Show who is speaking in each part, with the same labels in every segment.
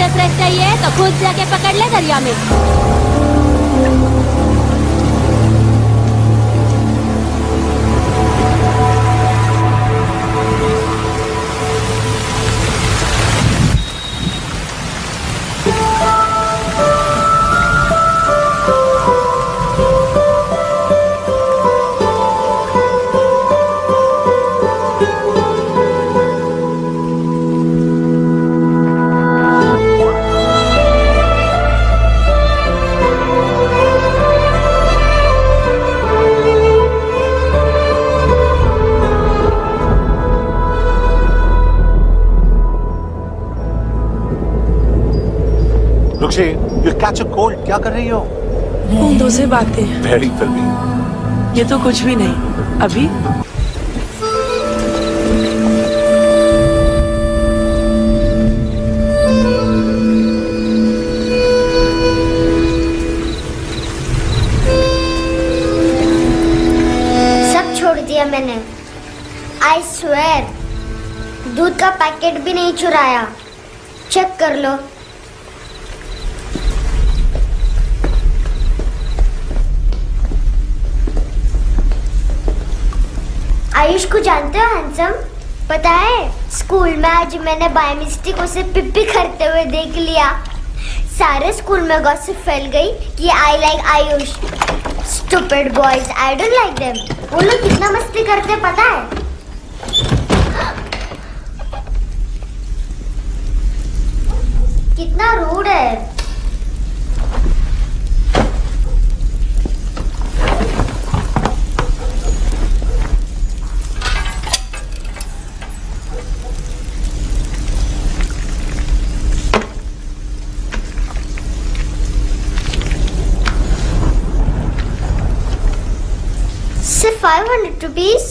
Speaker 1: Fresh चाहिए तो खुद जाके पकड़ ले दरिया में।
Speaker 2: रुक्षी, you'll catch a cold. क्या कर रही हो?
Speaker 3: बूंदों से बातें।
Speaker 2: Very filmy.
Speaker 3: ये तो कुछ भी नहीं। अभी
Speaker 4: सब छोड़ दिया मैंने। I swear, दूध का पैकेट भी नहीं चुराया। चेक कर लो। आयुष को जानते हो हैंडसम? पता है स्कूल में आज मैंने बाय मिस्टेक उसे पिप्पी करते हुए देख लिया। सारे स्कूल में गॉसिप फैल गई कि I like Ayush. Stupid boys, I don't like them. वो लोग कितना मस्ती करते पता है? कितना रूड है। सिर्फ 500 रुपीज।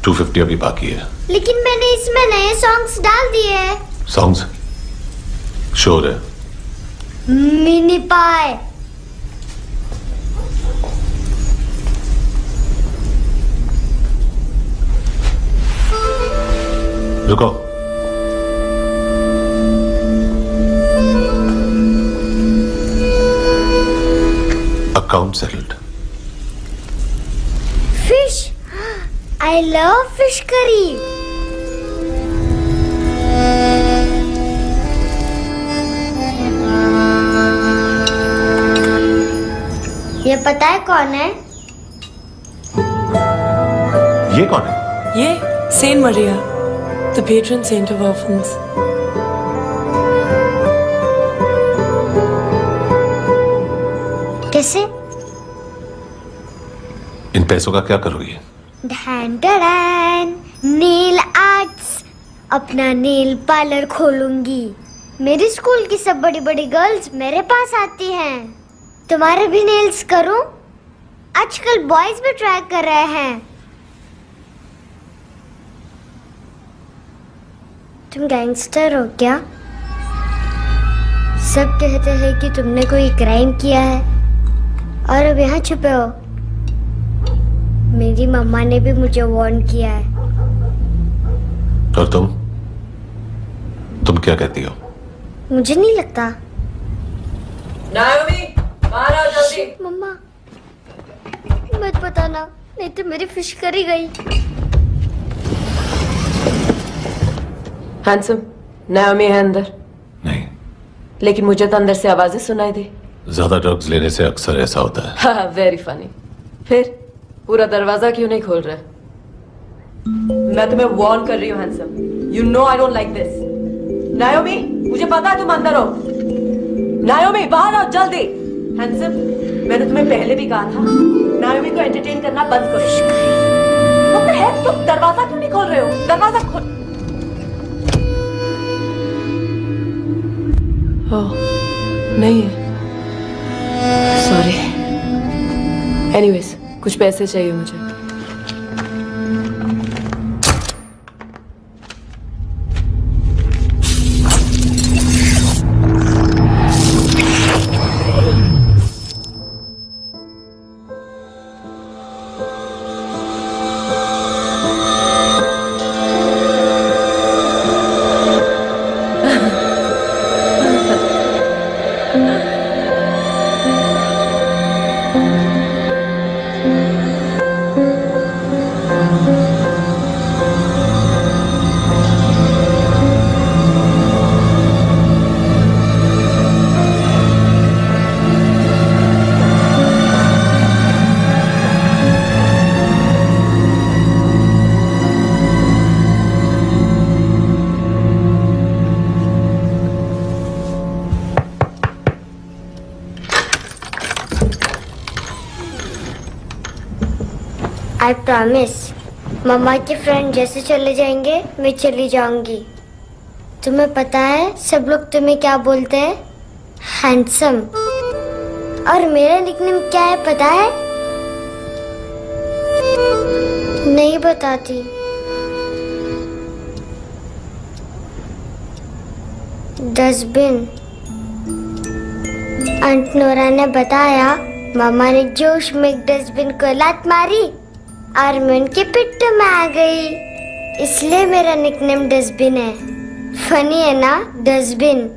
Speaker 2: 250 अभी बाकी है।
Speaker 4: लेकिन मैंने इसमें नए सॉन्ग्स डाल दिए हैं।
Speaker 2: सॉन्ग्स? श्योर है?
Speaker 4: मिनी पाए।
Speaker 2: रुको। Account settled.
Speaker 4: Fish, I love fish curry. ये पता है कौन है?
Speaker 2: ये कौन है?
Speaker 3: ये saint Maria, the patron saint of orphans.
Speaker 4: कैसे?
Speaker 2: इन पैसों का क्या करोगी?
Speaker 4: ढैन ढैन, नेल आर्ट्स। अपना नेल पार्लर खोलूंगी। मेरे स्कूल की सब बड़ी बड़ी गर्ल्स मेरे पास आती हैं। तुम्हारे भी नेल्स करूं? आजकल बॉयज भी ट्राई कर रहे हैं। तुम गैंगस्टर हो क्या? सब कहते हैं कि तुमने कोई क्राइम किया है और अब यहाँ छुपे हो। मेरी मम्मा ने भी मुझे वार्न किया है।
Speaker 2: और तुम क्या कहती हो?
Speaker 4: मुझे नहीं लगता।
Speaker 3: नायोमी, बाहर आओ जल्दी।
Speaker 4: मम्मा, मत बताना, नहीं तो मेरी फिश करी गई।
Speaker 3: हैंडसम, नायोमी है अंदर।
Speaker 2: नहीं।
Speaker 3: लेकिन मुझे तो अंदर से आवाजें सुनाई दी।
Speaker 2: ज्यादा ड्रग्स लेने से अक्सर ऐसा होता है।
Speaker 3: हाँ, वेरी फनी। फिर पूरा दरवाजा क्यों नहीं खोल रहे? मैं तुम्हें वार्न कर रही हूँ handsome. You know I don't like this. नायोमी, मुझे पता है तुम अंदर हो। नायोमी, बाहर आओ जल्दी। हैंडसम, मैंने तुम्हें पहले भी कहा था नायोमी को एंटरटेन करना बंद करो। What the heck? तुम दरवाजा क्यों नहीं खोल रहे हो? दरवाजा खोल। ओह, नहीं है। सॉरी। एनीवेज, कुछ पैसे चाहिए मुझे।
Speaker 4: I promise. मम्मा के फ्रेंड जैसे चले जाएंगे मैं चली जाऊंगी। तुम्हें पता है सब लोग तुम्हें क्या बोलते हैं? हैंडसम। और मेरा निकनेम क्या है पता है? नहीं बताती। डस्टबिन। आंट नोरा ने बताया मामा ने जोश में एक डस्टबिन को लात मारी और मैं उनके पिट्ठू में आ गई, इसलिए मेरा निकनेम डस्टबिन है। फनी है ना डस्टबिन?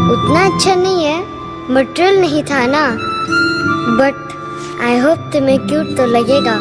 Speaker 4: उतना अच्छा नहीं है, मटेरियल नहीं था ना, बट आई होप तुम्हें क्यूट तो लगेगा।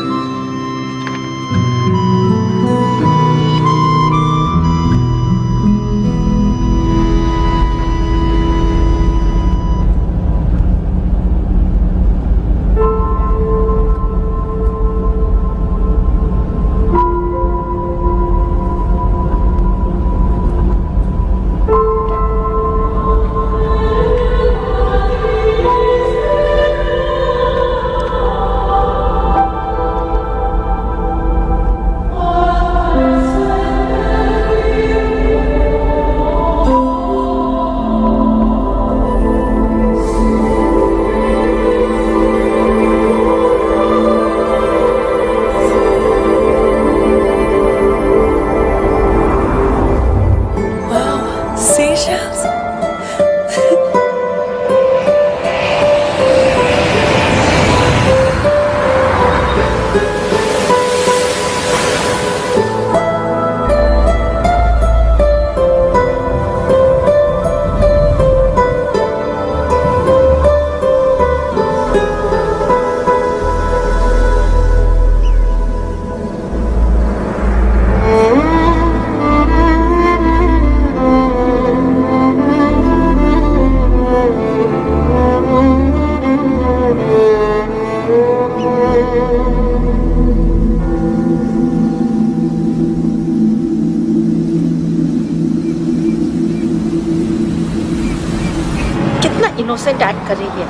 Speaker 5: इनोसेंट एक्ट कर रही है।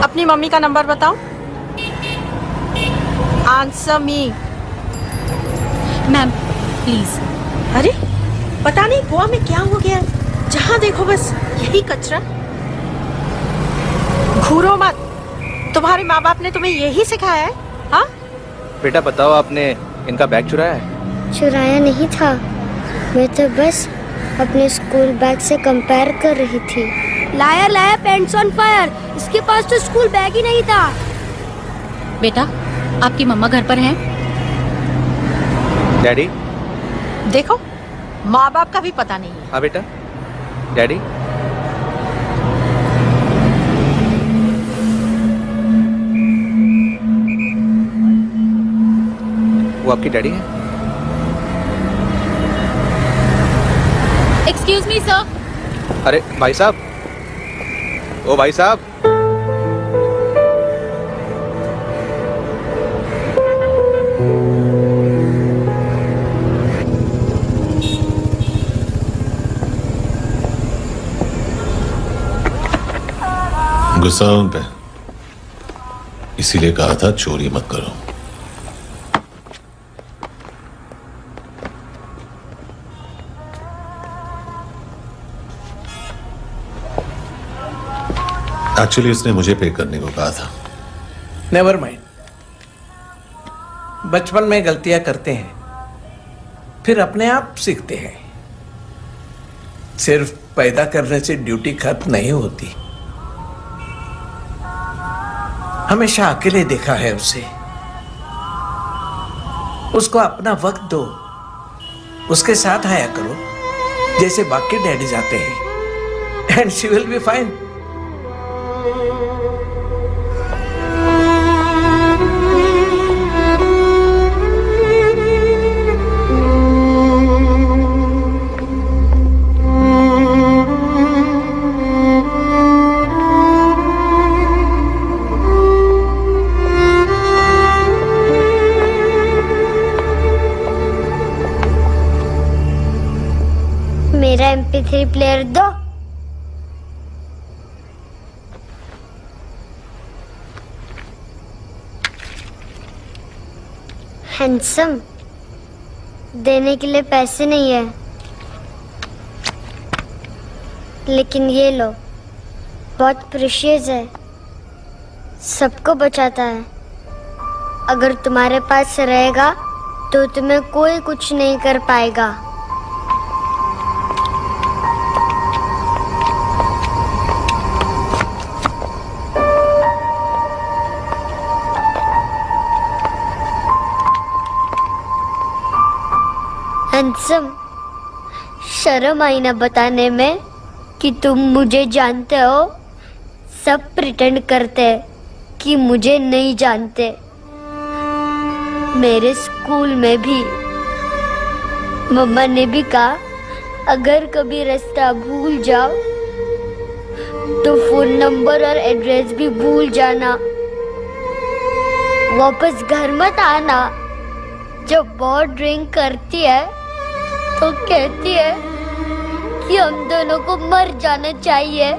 Speaker 5: अपनी मम्मी का नंबर बताओ। Answer me.
Speaker 1: Ma'am please.
Speaker 5: अरे पता नहीं गोवा में क्या हो गया, जहाँ देखो बस यही कचरा। घूरो मत, तुम्हारे माँ बाप ने तुम्हें यही सिखाया है? हाँ
Speaker 6: बेटा बताओ, आपने इनका बैग चुराया है?
Speaker 4: चुराया नहीं था, मैं तो बस अपने स्कूल बैग से कंपेयर कर रही थी।
Speaker 1: Liar liar pants on fire, इसके पास तो स्कूल बैग ही नहीं था। बेटा आपकी मम्मा घर पर हैं?
Speaker 6: डैडी
Speaker 5: देखो, माँ बाप का भी पता नहीं है।
Speaker 6: हाँ बेटा। डैडी वो आपकी डैडी है?
Speaker 1: Excuse me sir.
Speaker 6: अरे भाई साहब, ओ भाई साहब।
Speaker 2: गुस्सा हूं उन पे, इसीलिए कहा था चोरी मत करो। एक्चुअली उसने मुझे पे करने को कहा था।
Speaker 7: नेवर माइंड, बचपन में गलतियां करते हैं, फिर अपने आप सीखते हैं। सिर्फ पैदा करने से ड्यूटी खत्म नहीं होती। हमेशा अकेले देखा है उसे। उसको अपना वक्त दो, उसके साथ आया करो जैसे बाकी डैडी जाते हैं, and she will be fine.
Speaker 4: मेरा MP3 प्लेयर दो। हैंडसम, देने के लिए पैसे नहीं है, लेकिन ये लो, बहुत प्रीशियस है, सबको बचाता है। अगर तुम्हारे पास रहेगा तो तुम्हें कोई कुछ नहीं कर पाएगा। हैंडसम, शर्म आई ना बताने में कि तुम मुझे जानते हो। सब प्रिटेंड करते हैं कि मुझे नहीं जानते। मेरे स्कूल में भी मम्मा ने भी कहा, अगर कभी रास्ता भूल जाओ तो फोन नंबर और एड्रेस भी भूल जाना। वापस घर मत आना। जब बहुत ड्रिंक करती है तो कहती है कि हम दोनों को मर जाना चाहिए।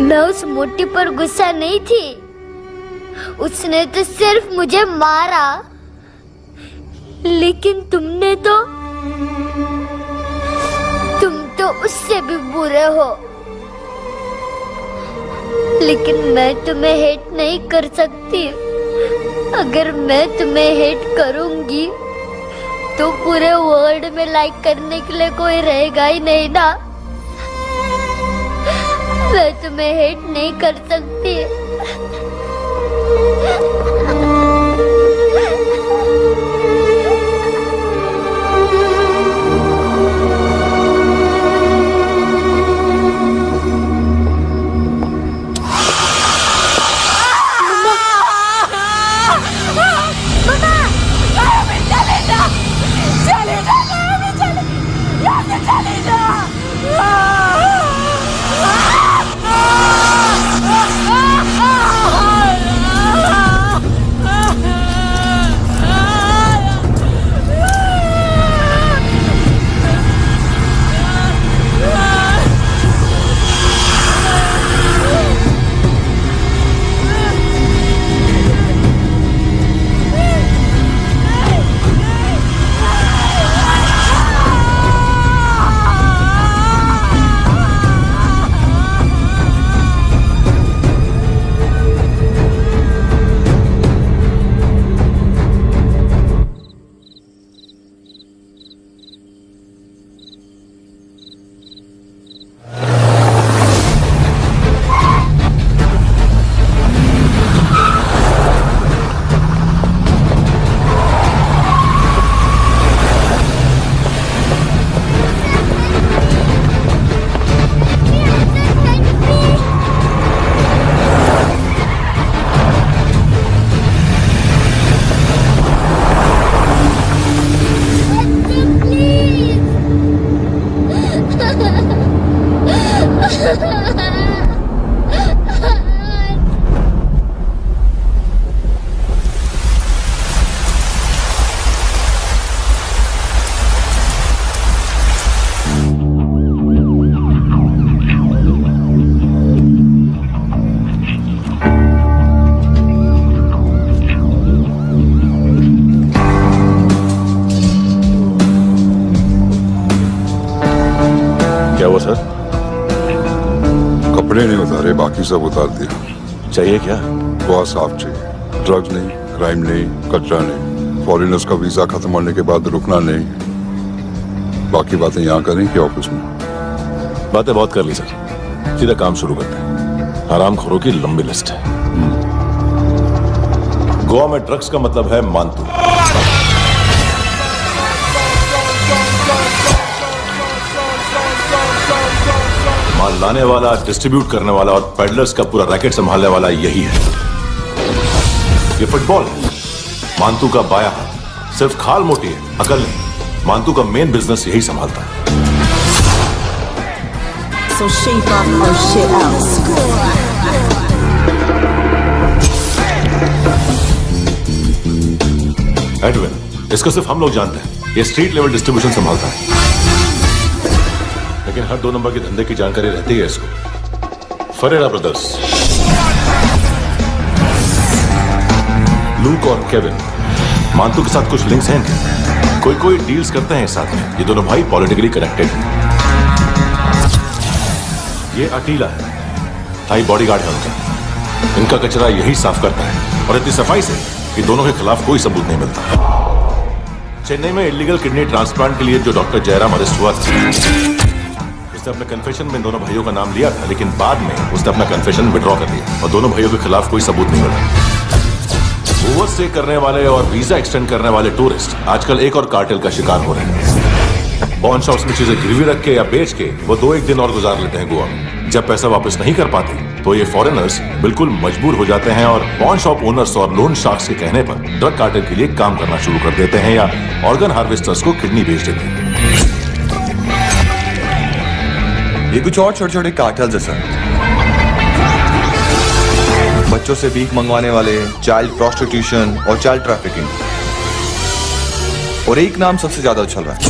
Speaker 4: मैं उस मोटी पर गुस्सा नहीं थी, उसने तो सिर्फ मुझे मारा, लेकिन तुम तो उससे भी बुरे हो। लेकिन मैं तुम्हें हेट नहीं कर सकती। अगर मैं तुम्हें हेट करूंगी तो पूरे वर्ल्ड में लाइक करने के लिए कोई रहेगा ही नहीं ना। मैं तुम्हें हेट नहीं कर सकती।
Speaker 8: क्या हुआ सर?
Speaker 9: कपड़े नहीं उतारे, बाकी सब उतार दिया।
Speaker 8: चाहिए क्या?
Speaker 9: बहुत साफ चाहिए। ड्रग्स नहीं, क्राइम नहीं, कचरा नहीं। फॉरेनर्स का वीजा खत्म होने के बाद रुकना नहीं। बाकी बातें यहाँ करें कि ऑफिस में?
Speaker 8: बातें बहुत कर ली सर, सीधा काम शुरू करते हैं। हरामखोरों की लंबी लिस्ट है। गोवा में ड्रग्स का मतलब है मानतू। माल लाने वाला, डिस्ट्रीब्यूट करने वाला और पेडलर्स का पूरा रैकेट संभालने वाला यही है। ये फुटबॉल है, मानतू का बाया हाथ। सिर्फ खाल मोटी है, अकल नहीं। मानतू का मेन बिजनेस यही संभालता है।
Speaker 10: So shape up or shit out.
Speaker 8: Edwin, इसको सिर्फ हम लोग जानते हैं। ये स्ट्रीट लेवल डिस्ट्रीब्यूशन संभालता है, लेकिन हर 2 नंबर के धंधे की जानकारी रहती है इसको। फरेरा ब्रदर्स, लूक और केविन, मानतू के साथ कुछ लिंक्स हैं क्या? कोई डील्स करते हैं साथ में। ये दोनों भाई पॉलिटिकली कनेक्टेड हैं। ये अटीला है, थाई बॉडीगार्ड है उनका। इनका कचरा यही साफ करता है, और इतनी सफाई से कि दोनों के खिलाफ कोई सबूत नहीं मिलता। चेन्नई में इलीगल किडनी ट्रांसप्लांट के लिए जो डॉक्टर जयराम अरेस्ट हुआ था, उसने अपने कन्फेशन में दोनों भाइयों का नाम लिया था, लेकिन बाद में उसने अपना कन्फेशन विड्रॉ कर दिया और दोनों भाइयों के खिलाफ कोई सबूत नहीं मिला। ओवर स्टे करने वाले और वीजा एक्सटेंड करने वाले टूरिस्ट आजकल एक और कार्टेल का शिकार हो रहे हैं। बॉन्ड शॉप्स में चीजें गिरवी रख के या बेच के वो 2-1 दिन और गुजार लेते हैं गोवा में। जब पैसा वापस नहीं कर पाते तो ये फॉरेनर्स बिल्कुल मजबूर हो जाते हैं और बॉन्ड शॉप ओनर्स और लोन शार्क्स के कहने पर ड्रग कार्टेल के लिए काम करना शुरू कर देते हैं या ऑर्गन हार्वेस्टर्स को किडनी बेच देते हैं।
Speaker 11: ये कुछ और छोटे छोटे कार्टेल्स है सर। बच्चों से भीख मंगवाने वाले, चाइल्ड प्रोस्टिट्यूशन और चाइल्ड ट्रैफिकिंग। और एक नाम सबसे ज्यादा उछल रहा है,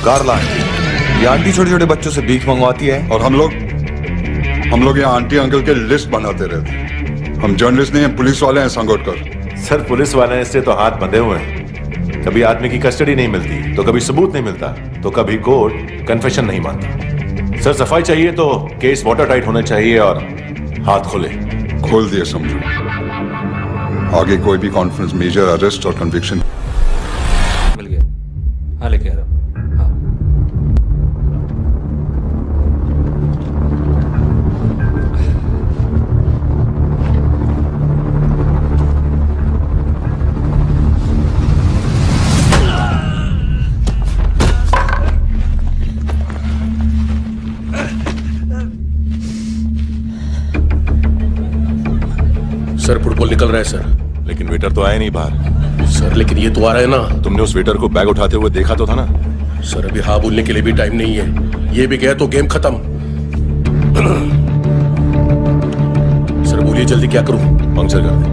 Speaker 11: कार्ला आंटी। ये आंटी छोटे छोटे बच्चों से भीख मंगवाती है
Speaker 9: और हम लोग यहाँ आंटी अंकल के लिस्ट बनाते रहते हैं। हम जर्नलिस्ट नहीं हैं, पुलिस वाले हैं संगोटकर।
Speaker 8: सर, पुलिस वाले से तो हाथ बंधे हुए हैं। कभी आदमी की कस्टडी नहीं मिलती तो कभी सबूत नहीं मिलता तो कभी कोर्ट कन्फेशन नहीं मानता। सर, सफाई चाहिए तो केस वाटर टाइट होने चाहिए और हाथ खोले।
Speaker 9: खोल दिए समझो। आगे कोई भी कॉन्फ्रेंस, मेजर अरेस्ट और कन्विक्शन
Speaker 6: मिल गया। हाँ, लेके आ रहा हूँ।
Speaker 12: सर, फुटबॉल निकल रहा है सर।
Speaker 8: लेकिन वेटर तो आया नहीं बाहर।
Speaker 12: सर, लेकिन ये तो आ रहा है ना।
Speaker 8: तुमने उस वेटर को बैग उठाते हुए देखा तो था ना।
Speaker 12: सर, अभी हाँ बोलने के लिए भी टाइम नहीं है। ये भी गया तो गेम खत्म। सर बोलिए जल्दी, क्या करूं?
Speaker 8: पंक्चर कर दे।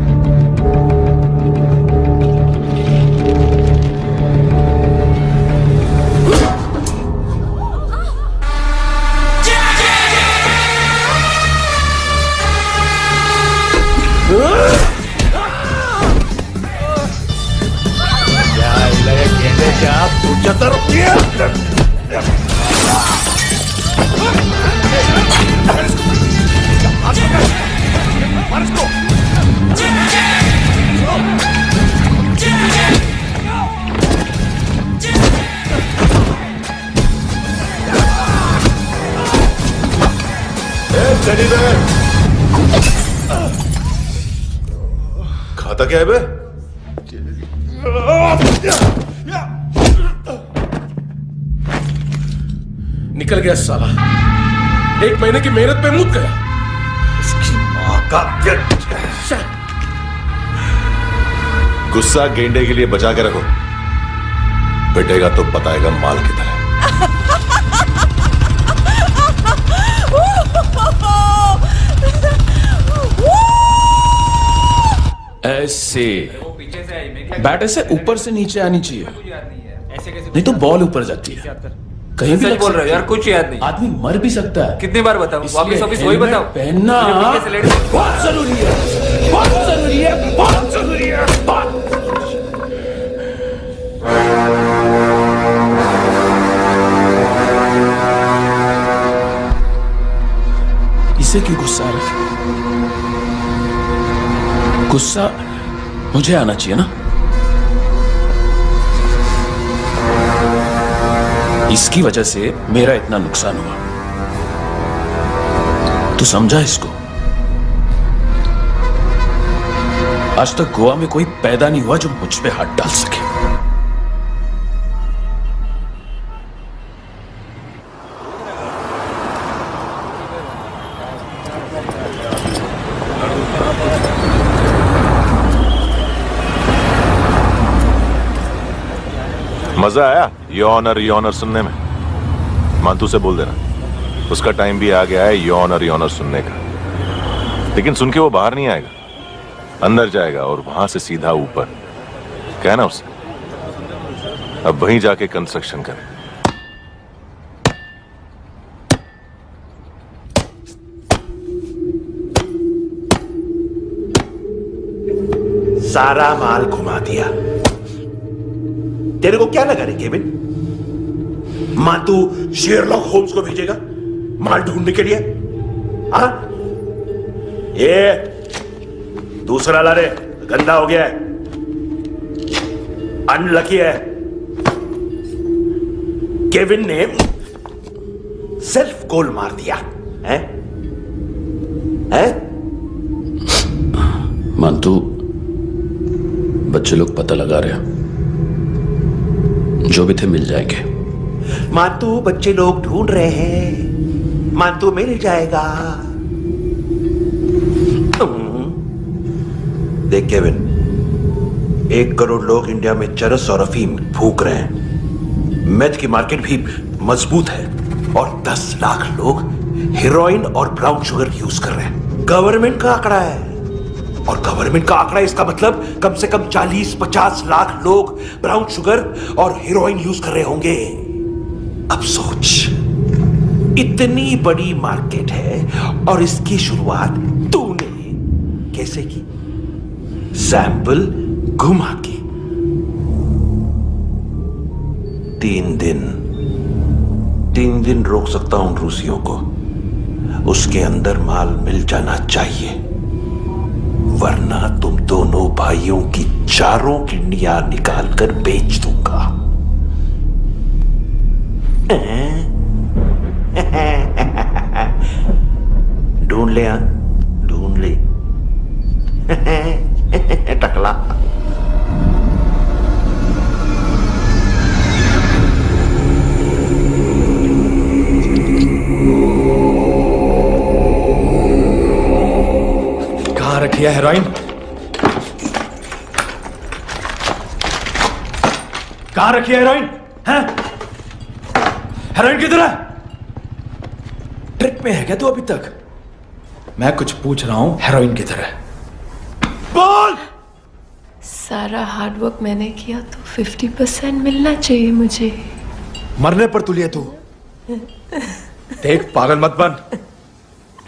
Speaker 8: खाता क्या है बे?
Speaker 12: निकल गया साला। 1 महीने की मेहनत पे मुक गया।
Speaker 8: इसकी मां का गुस्सा गेंडे के लिए बचा के रखो, पिटेगा तो बताएगा माल की तरह।
Speaker 7: ऐसे बैट ऐसे ऊपर से नीचे आनी चाहिए, नहीं तो बॉल ऊपर जाती है। कहीं भी
Speaker 6: बोल रहे हो यार, कुछ याद नहीं।
Speaker 7: आदमी मर भी सकता है।
Speaker 6: कितनी बार बताऊं? वापिस वही बताओ।
Speaker 7: पहनना बहुत जरूरी है, बहुत जरूरी है, बहुत जरूरी है। इसे क्यों गुस्सा आ रहा है? गुस्सा मुझे आना चाहिए ना। इसकी वजह से मेरा इतना नुकसान हुआ। तू समझा इसको? आज तक गोवा में कोई पैदा नहीं हुआ जो मुझ पे हाथ डाल सके।
Speaker 8: मजा आया योर ऑनर सुनने में? मानतू से बोल देना उसका टाइम भी आ गया है योर ऑनर सुनने का। लेकिन सुन के वो बाहर नहीं आएगा, अंदर जाएगा और वहां से सीधा ऊपर। कहना उसे अब वहीं जाके कंस्ट्रक्शन करे।
Speaker 13: सारा माल घुमा दिया। तेरे को क्या लगा रे केविन? मां तू शेरलॉक होम्स को भेजेगा माल ढूंढने के लिए? हाँ, ये दूसरा ला रे, गंदा हो गया है, अनलकी है। केविन ने सेल्फ गोल मार दिया है?
Speaker 7: मानतू, बच्चे लोग पता लगा रहे हैं, जो भी थे मिल जाएंगे।
Speaker 13: मानतू, बच्चे लोग ढूंढ रहे हैं, मानतू मिल जाएगा। देख केविन, 1 करोड़ लोग इंडिया में चरस और अफीम फूक रहे हैं। मेथ की मार्केट भी मजबूत है और 10 लाख लोग हेरोइन और ब्राउन शुगर यूज कर रहे हैं। गवर्नमेंट का आंकड़ा है, और गवर्नमेंट का आंकड़ा इसका मतलब कम से कम 40-50 लाख लोग ब्राउन शुगर और हेरोइन यूज कर रहे होंगे। अब सोच, इतनी बड़ी मार्केट है और इसकी शुरुआत तूने कैसे की? सैंपल घुमा के। 3 दिन रोक सकता हूं रूसियों को, उसके अंदर माल मिल जाना चाहिए, वरना तुम दोनों भाइयों की 4 किडनियां निकाल कर बेच दूंगा। ढूंढ ले, ढूंढ ले टकला।
Speaker 7: कहां रखी है हेरोइन? कहां रखी है हेरोइन? हैं? हेरोइन किधर है? ट्रिप में है क्या तू अभी तक? मैं कुछ पूछ रहा हूं, हेरोइन किधर है? बोल!
Speaker 3: सारा हार्डवर्क मैंने किया तो 50% मिलना चाहिए मुझे।
Speaker 7: मरने पर तुलिए तू। देख, पागल मत बन।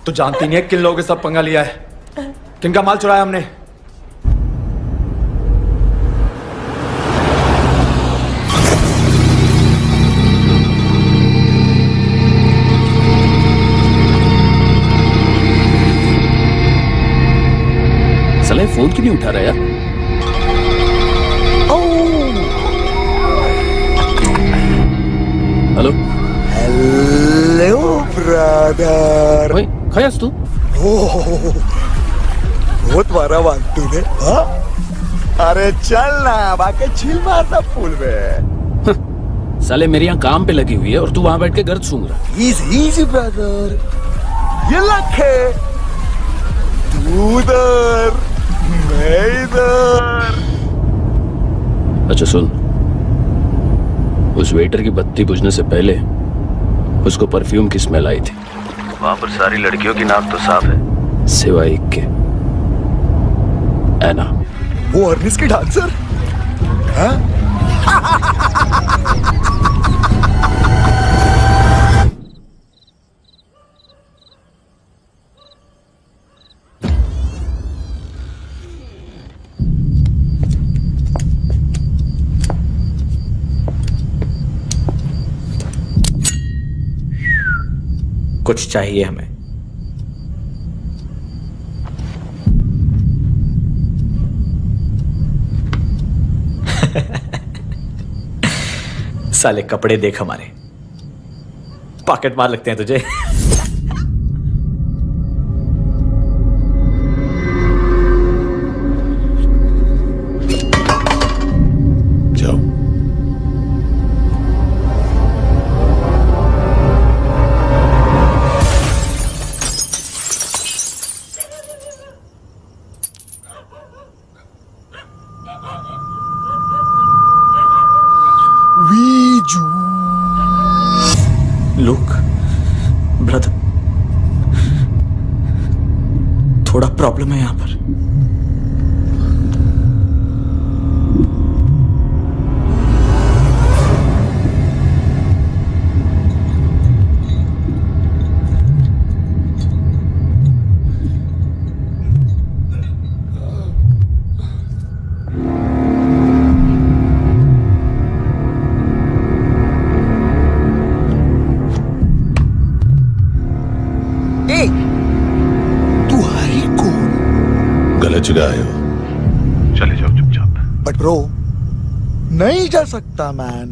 Speaker 7: तू जानती नहीं है किन लोगों के साथ पंगा लिया है, किनका माल चुराया हमने। साले फोन क्यों नहीं उठा रहा यार? Hello
Speaker 14: hello brother.
Speaker 7: ओए, खयास तू?
Speaker 14: बहुत मारा मानतू ने। हाँ? अरे चल ना, बाकी छील मारना पुल में।
Speaker 7: साले मेरी यहाँ काम पे लगी हुई है और तू वहां बैठ के गर्द सूंघ रहा।
Speaker 14: इजी ब्रदर, ये लखे तू उधर, मैं इधर।
Speaker 7: अच्छा सुन, उस वेटर की बत्ती बुझने से पहले उसको परफ्यूम की स्मेल आई थी। वहां पर सारी लड़कियों की नाक तो साफ है, सिवाय एक के, ऐना।
Speaker 14: वो अर्निस की डांसर? हाँ?
Speaker 7: कुछ चाहिए हमें। साले कपड़े देख हमारे, पॉकेट मार लगते हैं तुझे। लुक ब्रदर, थोड़ा प्रॉब्लम है यहां पर।
Speaker 8: गलत जगह आए हो, चले जाओ चुपचाप।
Speaker 14: बट ब्रो, नहीं जा सकता मैन।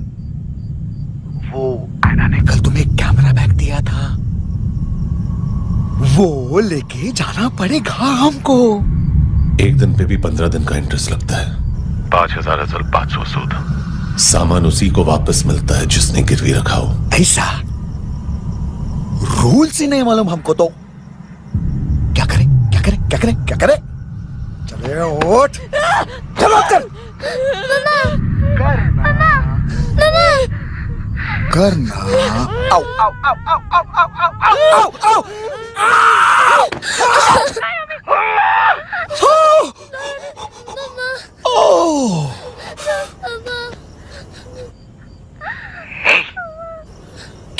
Speaker 14: वो एना ने कल तुम्हें एक कैमरा बैग दिया था, वो लेके जाना पड़ेगा हमको।
Speaker 8: एक दिन पे भी 15 दिन का इंटरेस्ट लगता है। 5,000 असल 500 सूद। सामान उसी को वापस मिलता है जिसने गिरवी रखा हो।
Speaker 14: ऐसा रूल्स ही नहीं मालूम हमको तो। क्या करें क्या करें क्या करें क्या करें? चले उठ, चलो चल। करना आओ आओ आओ आओ आओ आओ आओ आओ आओ।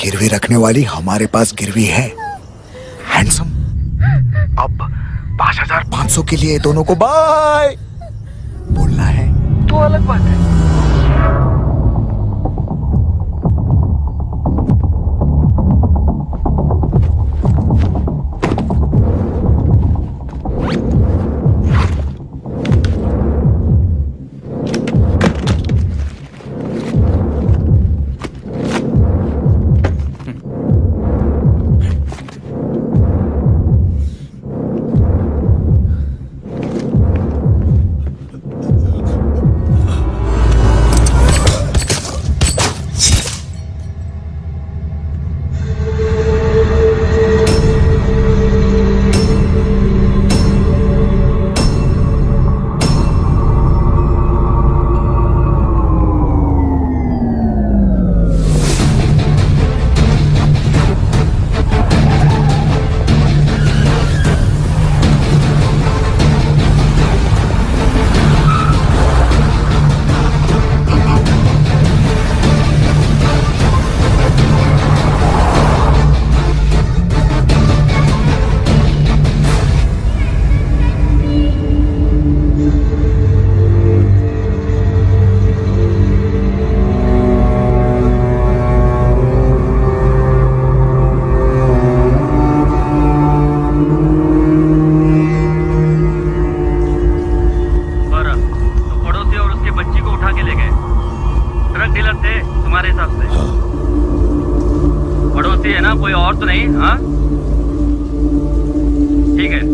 Speaker 14: गिरवी रखने वाली हमारे पास गिरवी है हैंडसम। अब 5,500 के लिए दोनों को बाय बोलना है तो अलग बात है।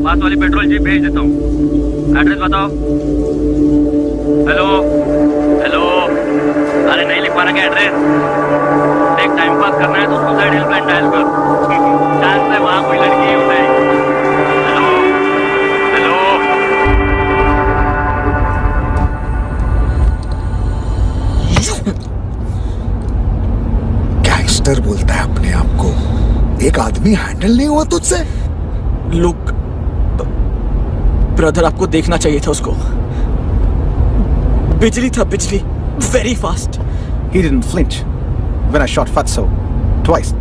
Speaker 15: पास वाली पेट्रोल जीप भेज देता हूँ। एड्रेस बताओ। हेलो हेलो, अरे नहीं लिख पाना क्या एड्रेस? देख टाइम पास करना है तो सुसाइड हेल्पलाइन डायल कर। चांस है वहाँ कोई लड़की उठे। हेलो हेलो,
Speaker 14: गैंगस्टर बोलता है अपने आप को। एक आदमी हैंडल नहीं हुआ तुझसे?
Speaker 7: लुक ब्रदर, आपको देखना चाहिए था उसको। बिजली था, बिजली, very fast.
Speaker 6: He didn't flinch when I shot Fatso twice.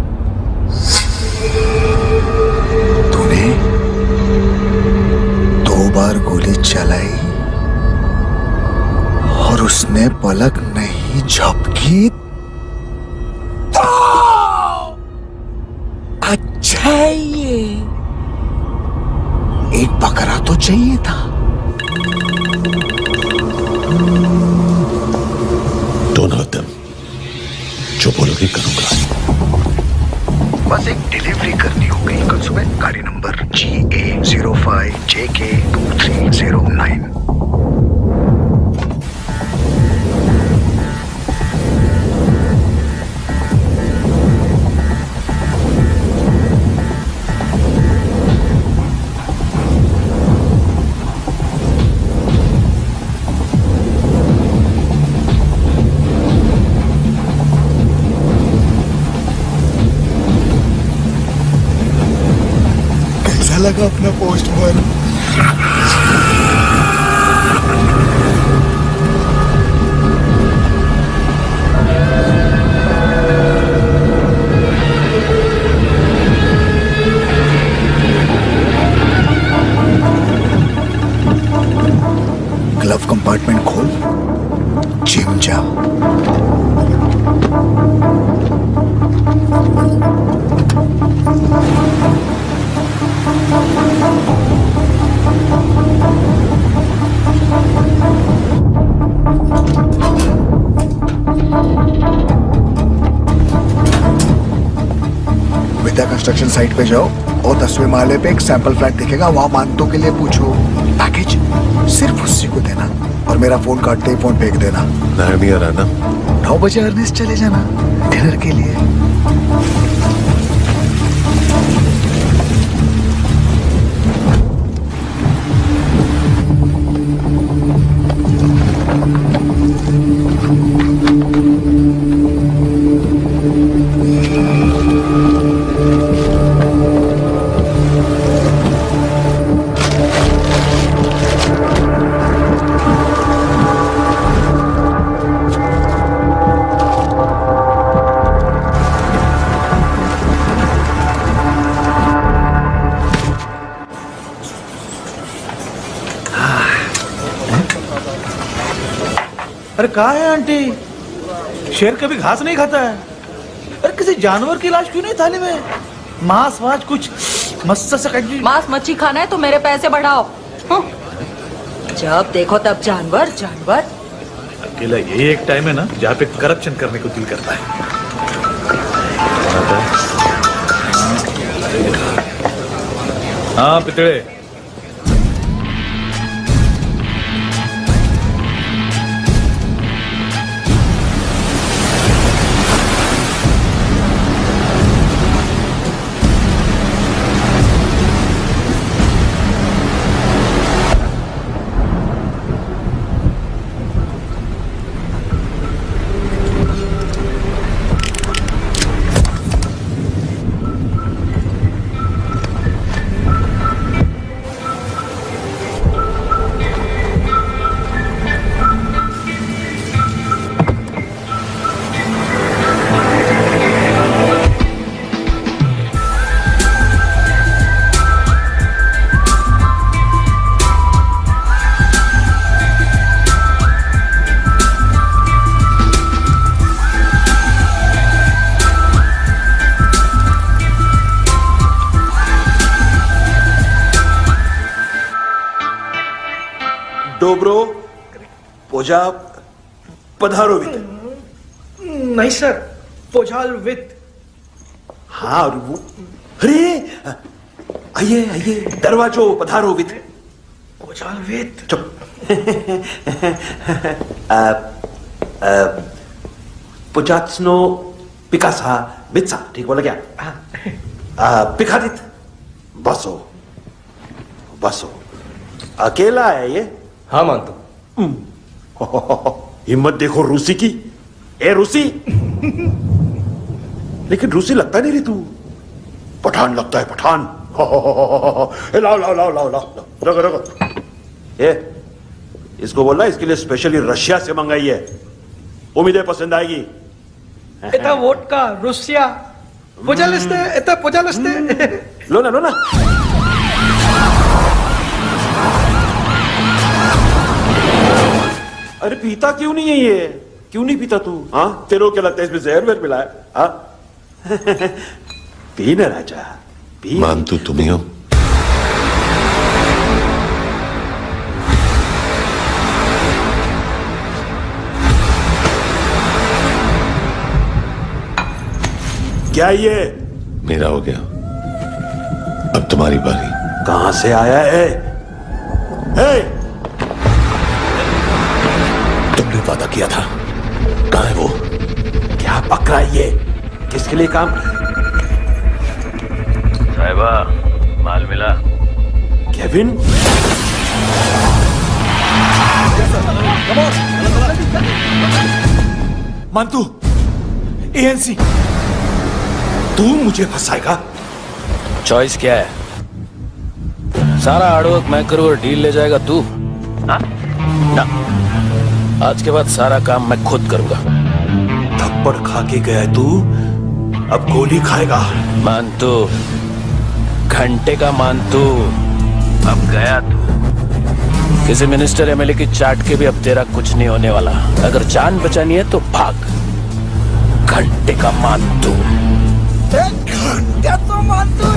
Speaker 14: तूने 2 बार गोली चलाई और उसने पलक नहीं झपकी तो अच्छा है ये। एक बकरा तो चाहिए था।
Speaker 8: Don't hurt them. जो बोलोगे करूंगा।
Speaker 14: बस एक डिलीवरी करनी होगी कल सुबह। गाड़ी नंबर GA05JK 2309। लगा अपना पोस्टमैन। ग्लव कंपार्टमेंट खोल, जिम जा। विद्या कंस्ट्रक्शन साइट पे जाओ और 10वें माले पे एक सैंपल फ्लैट दिखेगा, वहां मानतो के लिए पूछो। पैकेज सिर्फ उसी को देना और मेरा फोन काटते ही फोन फेंक देना।
Speaker 8: नहीं आ रहा ना?
Speaker 14: 9 बजे अर्नेस्ट चले जाना डिनर के लिए।
Speaker 7: अरे कहाँ है आंटी? शेर कभी घास नहीं खाता है। अरे किसी जानवर की लाश क्यों नहीं थाली में? मांस वाज कुछ मस्त से
Speaker 3: मांस मच्छी खाना है तो मेरे पैसे बढ़ाओ। जब देखो तब जानवर जानवर।
Speaker 7: अकेला ये एक टाइम है ना जहाँ पे करप्शन करने को दिल करता है। हाँ पितड़े,
Speaker 13: डोब्रो पोजा पधारोवित।
Speaker 7: नहीं सर, पोझाल विथ।
Speaker 13: हाँ और वो, अरे आइए आइए, दरवाजो पधारोवित।
Speaker 7: पोझाल विथ।
Speaker 13: चुप। पुजात्सनो पिकासा बित्सा, ठीक बोला क्या? पिकादित, बसो बसो। अकेला है ये?
Speaker 6: हाँ मानतो।
Speaker 13: हिम्मत देखो रूसी की। ए रूसी, लेकिन रूसी लगता नहीं रे तू, पठान लगता है पठान। लाओ लाओ लाओ लाओ लाओ, रखो रखो। ये इसको बोलना, इसके लिए स्पेशली रशिया से मंगाई है, उम्मीद है पसंद आएगी।
Speaker 7: इतना वोडका रुसिया पोझालस्ते, इतना पोझालस्ते।
Speaker 13: लो ना लो ना। अरे पीता क्यों नहीं है ये? क्यों नहीं पीता तू? हाँ तेरे को क्या लगता है इसमें जहर वहर मिला है? हाँ पी ना राजा, पी।
Speaker 8: मानतू तुम ही हो।
Speaker 13: क्या ये?
Speaker 8: मेरा हो गया, अब तुम्हारी बारी।
Speaker 13: कहां से आया है?
Speaker 8: तुमने वादा किया था, कहां है वो?
Speaker 13: क्या पक रहा है ये? किसके लिए काम?
Speaker 15: साहिबा, माल मिला?
Speaker 13: केविन?
Speaker 7: मानतू, एएनसी।
Speaker 13: तू मुझे फंसाएगा?
Speaker 6: चॉइस क्या है?
Speaker 7: सारा हार्डवर्क मैं करूँ और डील ले जाएगा तू? हाँ? ना, आज के बाद सारा काम मैं खुद करूंगा।
Speaker 13: थप्पड़ खा के गया है तू, अब गोली खाएगा।
Speaker 7: मानतू, घंटे का मानतू, अब गया तू। किसी मिनिस्टर एमएलए की चाट के भी अब तेरा कुछ नहीं होने वाला। अगर जान बचानी है तो भाग। घंटे का मानतू।
Speaker 14: घंटे तो मानतू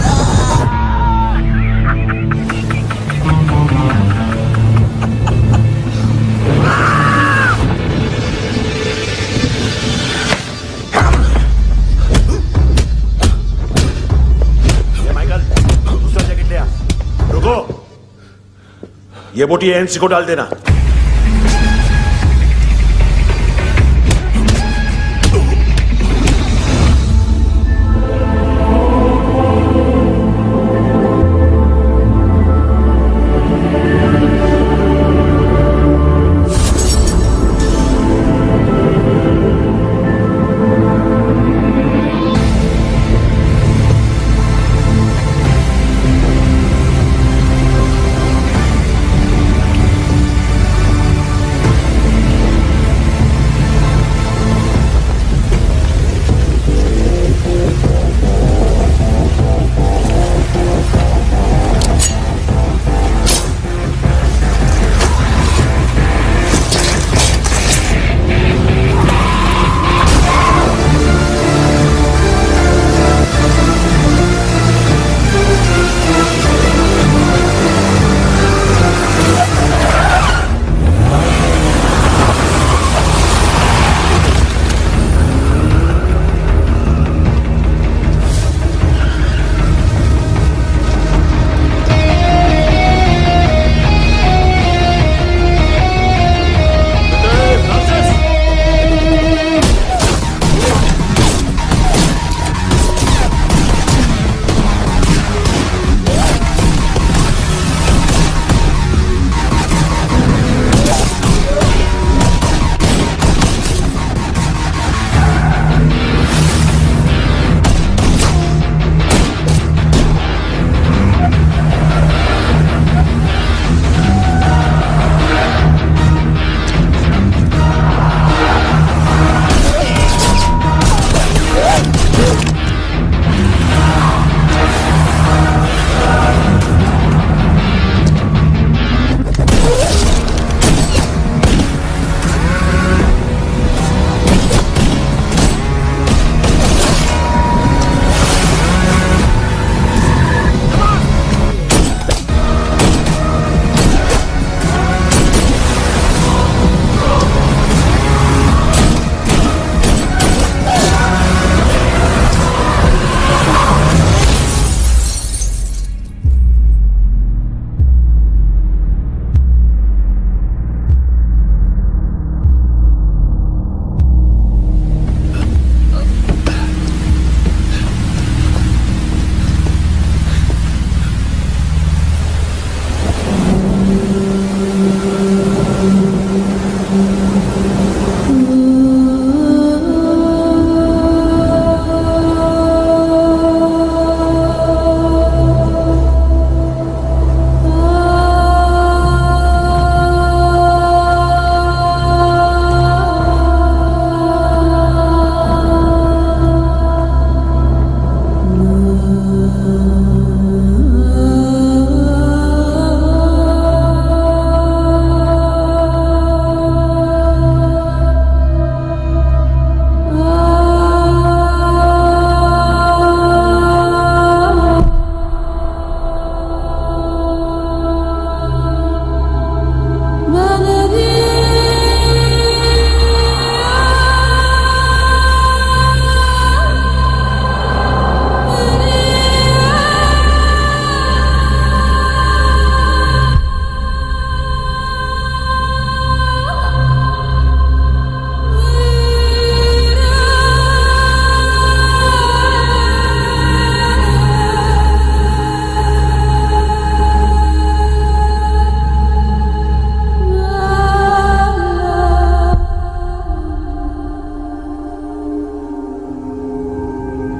Speaker 13: ये बोटी एएनसी को डाल देना।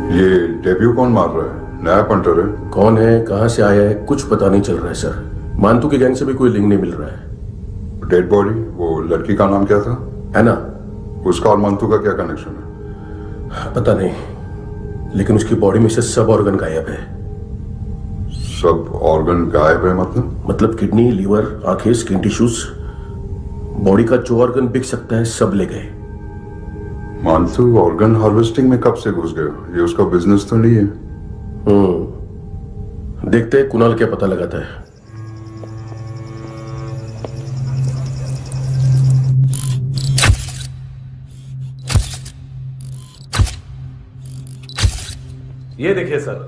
Speaker 9: ये डेब्यू कौन मार रहा है? नया पंटर है।
Speaker 12: कौन है, कहां से आया है, कुछ पता नहीं चल रहा है सर। मानतू के गैंग से भी कोई लिंक नहीं मिल रहा है।
Speaker 9: डेड बॉडी, वो लड़की का नाम क्या था?
Speaker 12: हैना।
Speaker 9: उसका और मानतू का क्या कनेक्शन है?
Speaker 12: पता नहीं, लेकिन उसकी बॉडी में से सब ऑर्गन गायब है।
Speaker 9: सब ऑर्गन गायब है
Speaker 12: मतलब किडनी, लीवर, आंखें, स्किन टिश्यूज, बॉडी का जो ऑर्गन बिक सकता है सब ले गए।
Speaker 9: मानतू ऑर्गन हार्वेस्टिंग में कब से घुस गया? ये उसका बिजनेस तो नहीं है?
Speaker 12: देखते हैं कुणाल क्या पता लगाता है।
Speaker 7: ये देखिए सर,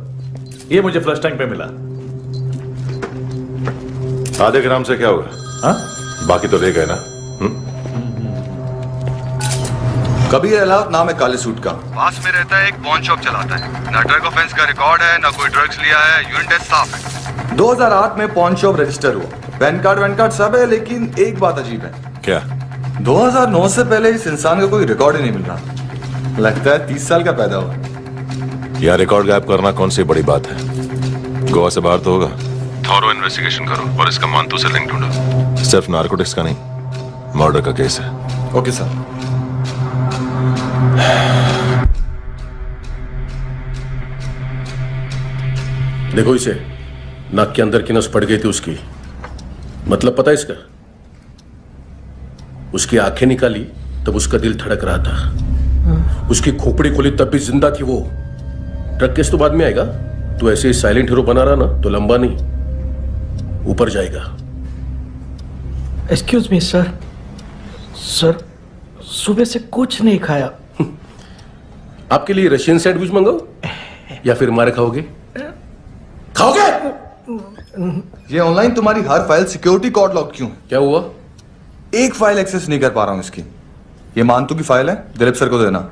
Speaker 7: ये मुझे फ्लश टैंक पे मिला।
Speaker 8: आधे ग्राम से क्या होगा?
Speaker 7: हाँ?
Speaker 8: बाकी तो ले गए ना।
Speaker 11: कबीर अहलावत नाम है काले सूट का, पास में रहता है, एक पॉन शॉप चलाता है। ना ड्रग ऑफेंस का रिकॉर्ड है, ना कोई ड्रग्स लिया है, यूरिन टेस्ट साफ है। 2008 में पॉन शॉप रजिस्टर हुआ, पैन कार्ड सब है, लेकिन एक बात अजीब है।
Speaker 8: क्या?
Speaker 11: 2009 से पहले इस इंसान का कोई रिकॉर्ड ही नहीं मिल रहा। लगता है 30 साल का पैदा हुआ।
Speaker 8: यह रिकॉर्ड गायब करना कौन सी बड़ी बात है? गोवा से बाहर तो होगा। थॉरो इन्वेस्टिगेशन करो और इसका मानतू से लिंक ढूंढो। सिर्फ नार्कोटिक्स का नहीं, मर्डर का केस है।
Speaker 11: Okay sir.
Speaker 12: देखो इसे, नाक के अंदर की नस पड़ गई थी उसकी। मतलब पता है इसका? उसकी आंखें निकाली तब उसका दिल धड़क रहा था। उसकी खोपड़ी खोली तब भी जिंदा थी वो। ड्रग केस तो बाद में आएगा। तो ऐसे ही साइलेंट हीरो बना रहा ना तो लंबा नहीं, ऊपर जाएगा।
Speaker 7: एक्सक्यूज मी सर, सुबह से कुछ नहीं खाया।
Speaker 12: आपके लिए रशियन सैंडविच मंगाओ या फिर मारे खाओगे? खाओगे?
Speaker 11: ये ऑनलाइन तुम्हारी हर फाइल सिक्योरिटी कोड लॉक क्यों है?
Speaker 12: क्या हुआ?
Speaker 11: एक फाइल एक्सेस नहीं कर पा रहा हूं इसकी। ये मानतू की फाइल है, दिलीप सर को देना।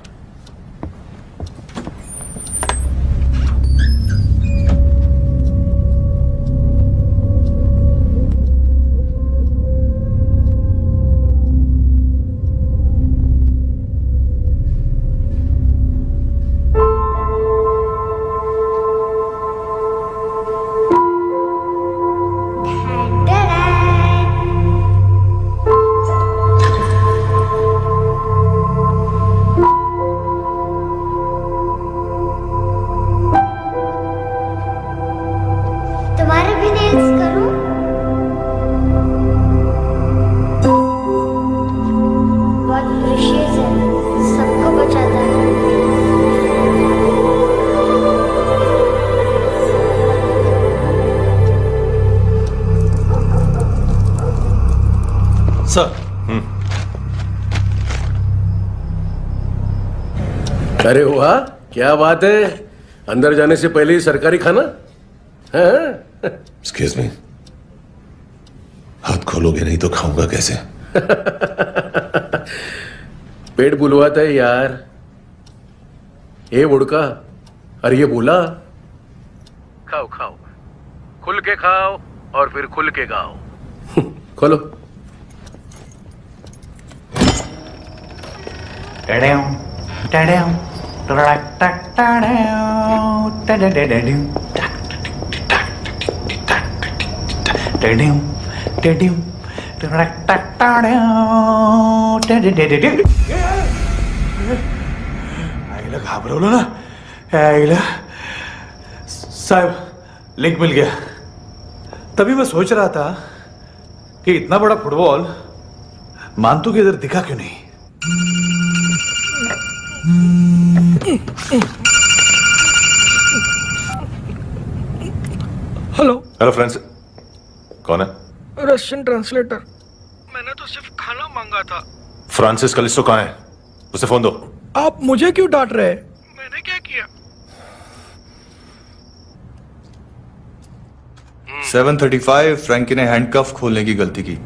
Speaker 4: तुम्हारे भी नेल्स करूं? बहुत प्रेशियस है, सबको बचाता है।
Speaker 7: सर।
Speaker 12: अरे वाह, क्या बात है। अंदर जाने से पहले ही सरकारी खाना।
Speaker 8: एक्सक्यूज मी, हाथ खोलोगे नहीं तो खाऊंगा कैसे?
Speaker 12: पेट बुलवाता है यार। ये बुड़का, अरे ये बोला। खाओ खाओ, खुल के खाओ और फिर खुल के गाओ। खोलो।
Speaker 7: घाबरवलं ना आईला। साहब, लिंक मिल गया। तभी मैं सोच रहा था कि इतना बड़ा फुटबॉल मानतू के इधर दिखा क्यों नहीं।
Speaker 8: हेलो फ्रेंड्स, कौन है?
Speaker 7: Russian translator. मैंने तो सिर्फ खाना मांगा था।
Speaker 8: फ्रांसिस कलिस्टो कहाँ है? उसे फोन दो।
Speaker 7: आप मुझे क्यों डांट रहे हैं? मैंने क्या किया?
Speaker 11: 735 फ्रैंकी ने हैंडकफ खोलने की गलती की।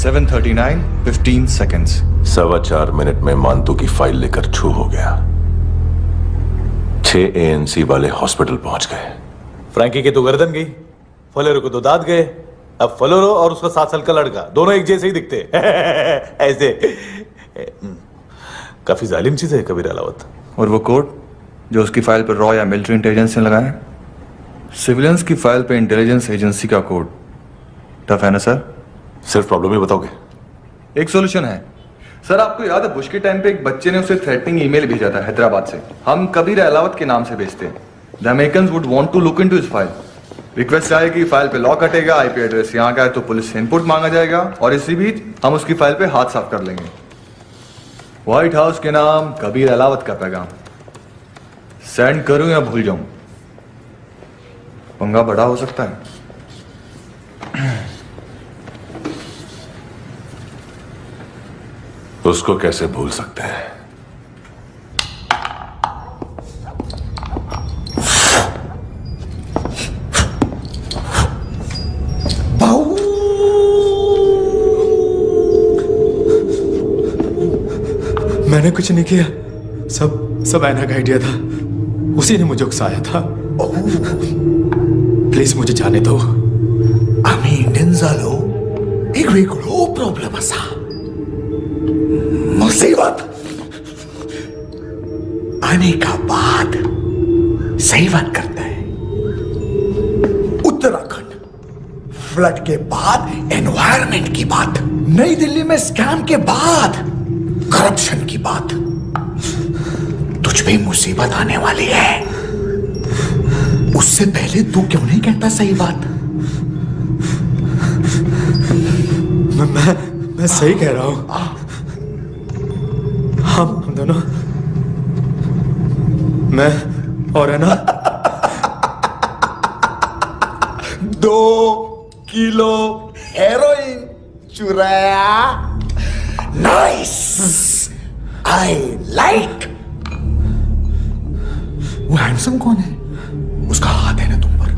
Speaker 11: 7:39 15 seconds.
Speaker 8: 4.25 मिनट में मानतू की फाइल लेकर छू हो गया। 6 ANC वाले हॉस्पिटल पहुंच गए।
Speaker 7: फ्रैंकी की तो गर्दन गई, फलेरो को तो दांत गए। अब फलेरो और उसका 7 साल का लड़का दोनों एक जैसे ही दिखते ऐसे। काफी जालिम चीज है कबीर अलावत।
Speaker 11: और वो कोड जो उसकी फाइल पर रॉ या मिलिट्री इंटेलिजेंस ने लगाया, सिविलियंस की फाइल पे इंटेलिजेंस एजेंसी का कोड। टफ है ना सर?
Speaker 8: सिर्फ प्रॉब्लम ही बताओगे?
Speaker 11: एक सॉल्यूशन है सर। आपको याद है बुश के टाइम पे एक बच्चे ने उसे थ्रेटनिंग ईमेल भेजा था हैदराबाद से। हम कबीर अलावत के नाम से भेजते हैं। The Americans would want to look into his file. Request आएगी, फाइल पे लॉक हटेगा, आईपी एड्रेस यहाँ का है तो पुलिस से इनपुट मांगा जाएगा और इसी बीच हम उसकी फाइल पे हाथ साफ कर लेंगे। व्हाइट हाउस के नाम कबीर अलावत का पैगाम। सेंड करूं या भूल जाऊं? पंगा बड़ा हो सकता है।
Speaker 8: उसको कैसे भूल सकते हैं?
Speaker 7: मैंने कुछ नहीं किया, सब ऐना का आइडिया था। उसी ने मुझे उकसाया था। प्लीज मुझे जाने दो।
Speaker 14: आम्ही इंडियन झालो एक वेगळो प्रॉब्लेम असा। मुसीबत आने का बाद सही बात करता है। उत्तराखंड फ्लड के बाद एनवायरनमेंट की बात, नई दिल्ली में स्कैम के बाद करप्शन की बात। तुझ पे मुसीबत आने वाली है, उससे पहले तू क्यों नहीं कहता सही बात?
Speaker 7: मैं सही कह रहा हूं। हम दोनों, मैं और है ना
Speaker 14: 2 किलो हेरोइन चुराया। Nice, I like. वो हैंडसम कौन है? उसका हाथ है ना तुम पर।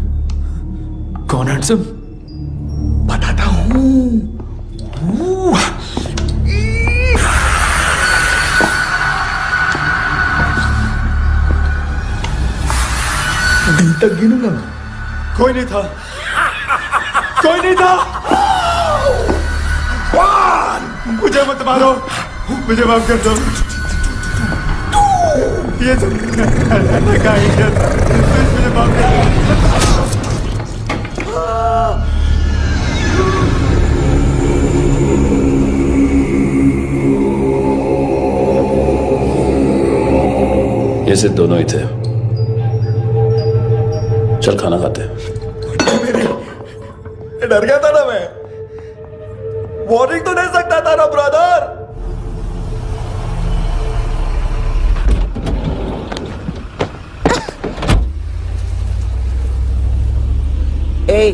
Speaker 7: कौन हैंडसम?
Speaker 14: बताता हूं। दिन तक गिनूंगा मैं।
Speaker 7: कोई नहीं था, कोई नहीं था। मुझे मत मारो, मुझे माफ कर दो। ये तो का आइडिया था, मुझे माफ कर दो।
Speaker 12: ये सिर्फ दोनों ही थे। चल खाना खाते हैं।
Speaker 14: डर गया था ना मैं। वार्निंग तो दे सकता था ना ब्रदर।
Speaker 10: ए,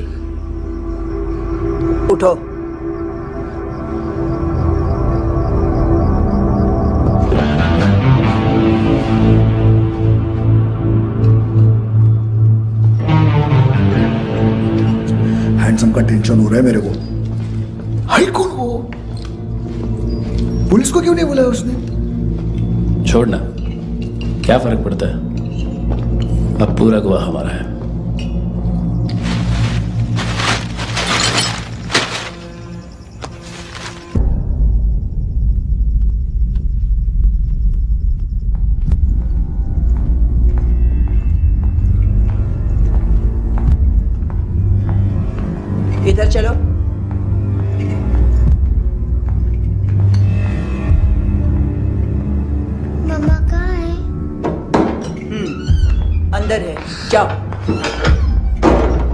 Speaker 10: उठो।
Speaker 14: हैंडसम का टेंशन हो रहा है मेरे को। हाई कौन हो? पुलिस को क्यों नहीं बुलाया उसने?
Speaker 12: छोड़ना, क्या फर्क पड़ता है? अब पूरा गवाह हमारा है।
Speaker 10: इधर चलो।
Speaker 4: मम्मा कहाँ है?
Speaker 10: अंदर है, जाओ।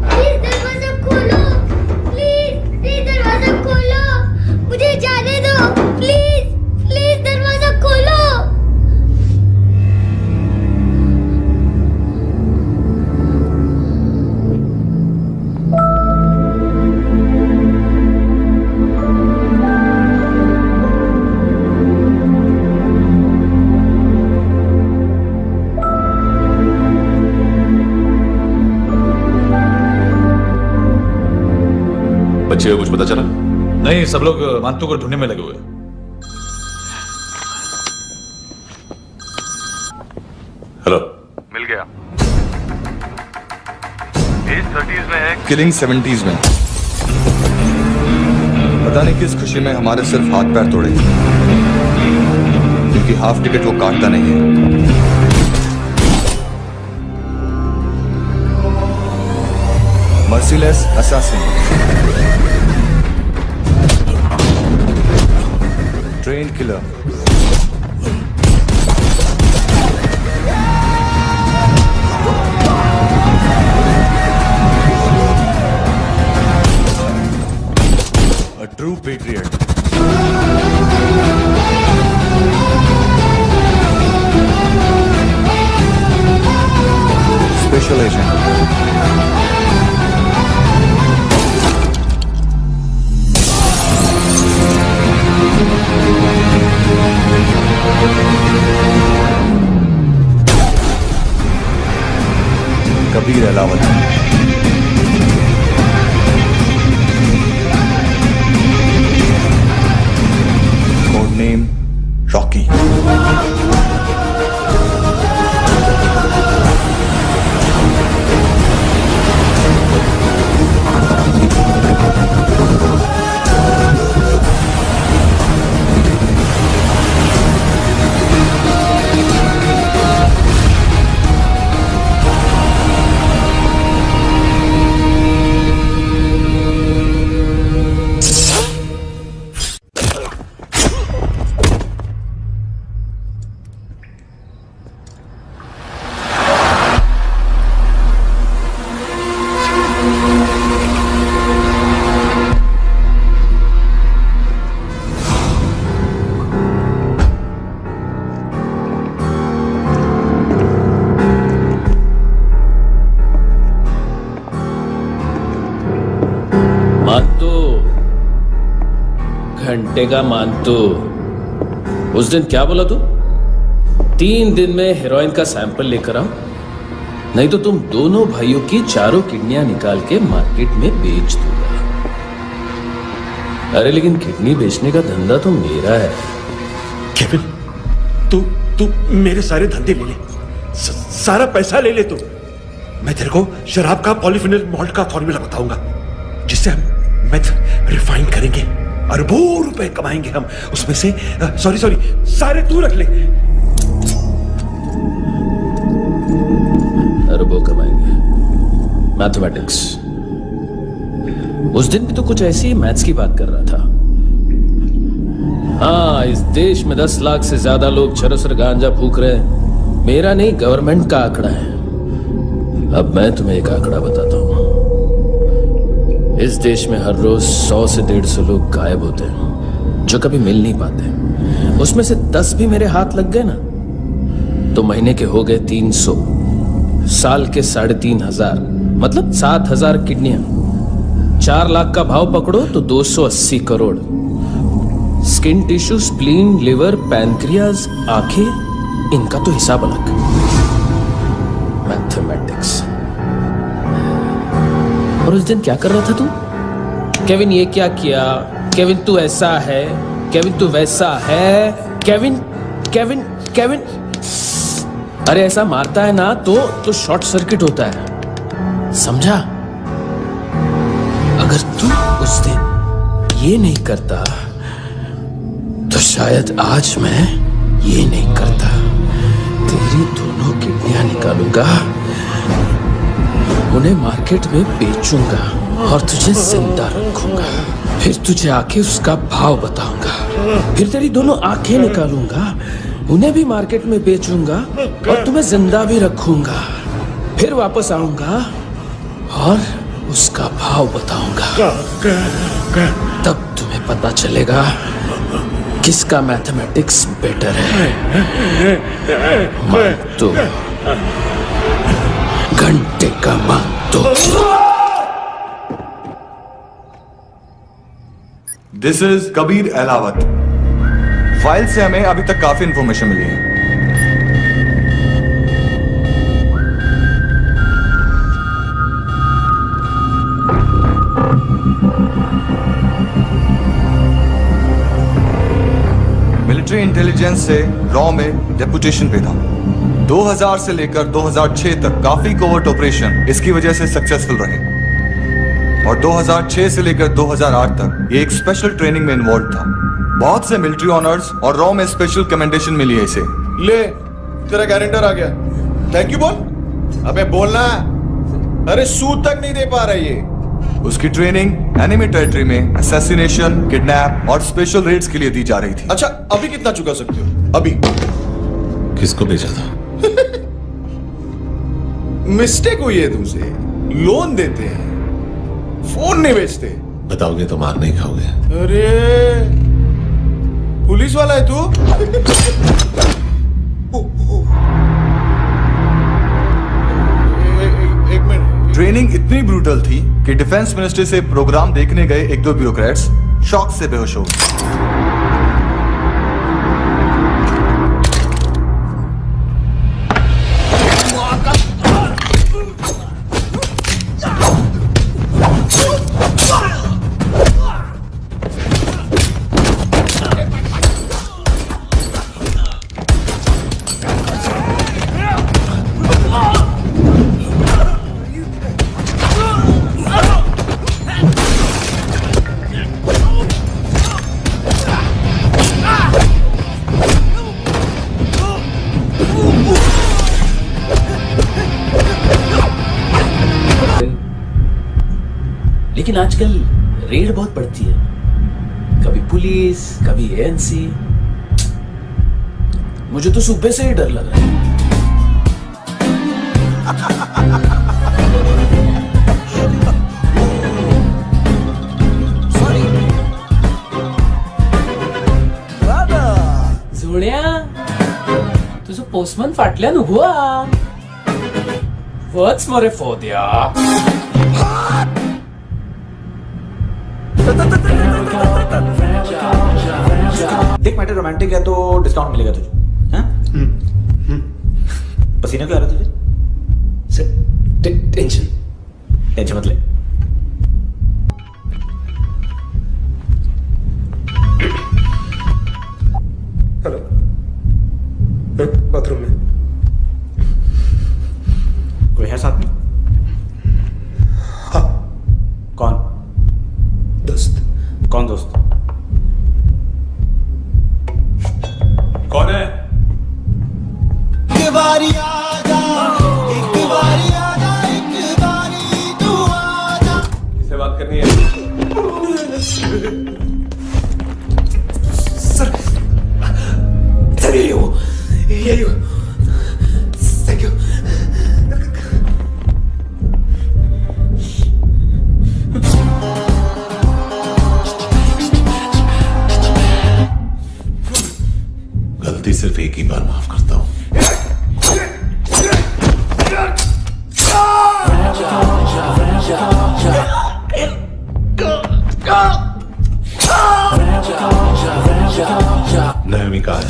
Speaker 4: प्लीज दरवाजा खोलो, प्लीज दरवाजा खोलो, मुझे जाने दो, प्लीज दरवाजा खोलो।
Speaker 8: बच्चे को कुछ पता चला?
Speaker 7: नहीं, सब लोग मानतू को ढूंढने में लगे हुए।
Speaker 8: हेलो।
Speaker 16: मिल गया। एज 30s में है,
Speaker 11: किलिंग 70s में। पता नहीं किस खुशी में हमारे सिर्फ हाथ पैर तोड़े, क्योंकि हाफ टिकट वो काटता नहीं है। Merciless assassin, train killer, a true patriot. Special agent. Kabir Ahlawat. Code name Rocky.
Speaker 12: घंटे का मानतू, उस दिन क्या बोला तू? 3 दिन में हेरोइन का सैंपल लेकर आओ, नहीं तो तुम दोनों भाइयों की चारों किडनियां निकाल के मार्केट में बेच दूंगा। अरे लेकिन किडनी बेचने का धंधा तो मेरा है।
Speaker 13: केविन, तू मेरे सारे धंधे ले ले, सारा पैसा ले ले तू। मैं तेरे को शराब का पॉलीफिनल मॉल्ट का फॉर्मूला बताऊंगा, जिससे हम मेथ रिफाइन करेंगे, अरबों रुपए कमाएंगे हम उसमें से। सॉरी सारे तू रख ले।
Speaker 12: अरबों कमाएंगे, मैथमेटिक्स। उस दिन भी तो कुछ ऐसी मैथ्स की बात कर रहा था। हाँ, इस देश में 10 लाख से ज्यादा लोग चरस और गांजा फूक रहे हैं। मेरा नहीं, गवर्नमेंट का आंकड़ा है। अब मैं तुम्हें एक आंकड़ा बताता हूं। इस देश में हर रोज 100 से 150 लोग गायब होते हैं, जो कभी मिल नहीं पाते। उसमें से 10 भी मेरे हाथ लग गए ना, तो महीने के हो गए 300, साल के 3500, मतलब 7000 किडनियां। 4 लाख का भाव पकड़ो तो 280 crore. Skin tissue, spleen, liver, pancreas, आंखें, इनका तो हिसाब अलग। मैथमेटिक्स। और उस दिन क्या कर रहा था तू? केविन ये क्या किया, केविन तू ऐसा है, केविन तू वैसा है, केविन केविन केविन। अरे ऐसा मारता है ना तो शॉर्ट सर्किट होता है, समझा? अगर तू उस दिन ये नहीं करता तो शायद आज मैं ये नहीं करता। तेरी दोनों किडनियां निकालूंगा, उन्हें मार्केट में बेचूंगा और तुझे जिंदा रखूंगा। फिर तुझे आके उसका भाव बताऊंगा। फिर तेरी दोनों आंखें निकालूंगा, उन्हें भी मार्केट में बेचूंगा और तुम्हें जिंदा भी रखूंगा। फिर वापस आऊंगा और उसका भाव बताऊंगा। तब तुम्हें पता चलेगा किसका मैथमेटिक्स बेटर है। तो घंटे का मानतो।
Speaker 11: This is Kabir Ahlawat. File से हमें अभी तक काफी इंफॉर्मेशन मिली है। इंटेलिजेंस से रॉ में डेपुटेशन पे था। 2000 से लेकर 2006 तक काफी कोवर्ट ऑपरेशन इसकी वजह से सक्सेसफुल रहे और 2006 से लेकर 2008 तक ये एक स्पेशल ट्रेनिंग में इन्वॉल्व था। बहुत से मिलिट्री ऑनर्स और रॉ में स्पेशल कमेंडेशन मिली है इसे।
Speaker 12: ले तेरा गारंटर आ गया, थैंक यू बोल। अबे बोलना, अरे सूद तक नहीं दे पा रहा ये।
Speaker 11: उसकी ट्रेनिंग एनिमी टेरिटरी में असैसिनेशन, किडनैप और स्पेशल रेड्स के लिए दी जा रही थी।
Speaker 12: अच्छा अभी कितना चुका सकते हो? अभी
Speaker 8: किसको भेजा था?
Speaker 12: मिस्टेक हुई है तुमसे, लोन देते हैं, फोन नहीं बेचते।
Speaker 8: बताओगे तो मार नहीं खाओगे।
Speaker 12: अरे पुलिस वाला है तू? एक मिनट।
Speaker 11: ट्रेनिंग इतनी ब्रूटल थी कि डिफेंस मिनिस्ट्री से प्रोग्राम देखने गए एक दो ब्यूरोक्रेट्स शॉक से बेहोश हो गए।
Speaker 17: लेकिन आजकल रेड बहुत पड़ती है, कभी पुलिस कभी एएनसी। मुझे तो सुबह से ही डर लग रहा है।
Speaker 18: जोड्या तुझं पोस्टमन फाटल्यान उभो हा. वच मरे फोद्या.
Speaker 19: देख मैटर रोमांटिक है तो डिस्काउंट मिलेगा तुझे. हाँ? पसीना क्यों आ रहा है तुझे? टेंशन मत ले.
Speaker 12: हेलो, बाथरूम में
Speaker 19: कोई है साथ में?
Speaker 12: हाँ.
Speaker 19: कौन?
Speaker 12: दोस्त.
Speaker 19: कौन दोस्त?
Speaker 12: कौन है?
Speaker 20: एक बारी आजा, एक बारी आजा, एक बारी तू आजा.
Speaker 12: किससे बात करनी है?
Speaker 20: सर यही हो. Thank you.
Speaker 8: गलती सिर्फ एक ही बार माफ करता हूं. नायोमी कहाँ है?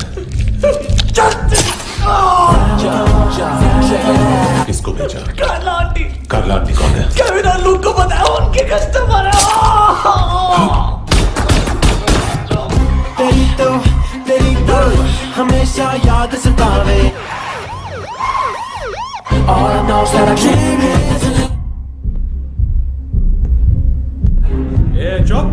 Speaker 8: किसको भेजा?
Speaker 20: कार्ला आंटी.
Speaker 8: कार्ला आंटी कौन है?
Speaker 20: केविन और लूक को बताया, उनके कस्टमर है. तेरी तो हमेशा याद सतावे. All I know is that I can't live.
Speaker 12: ए चुप.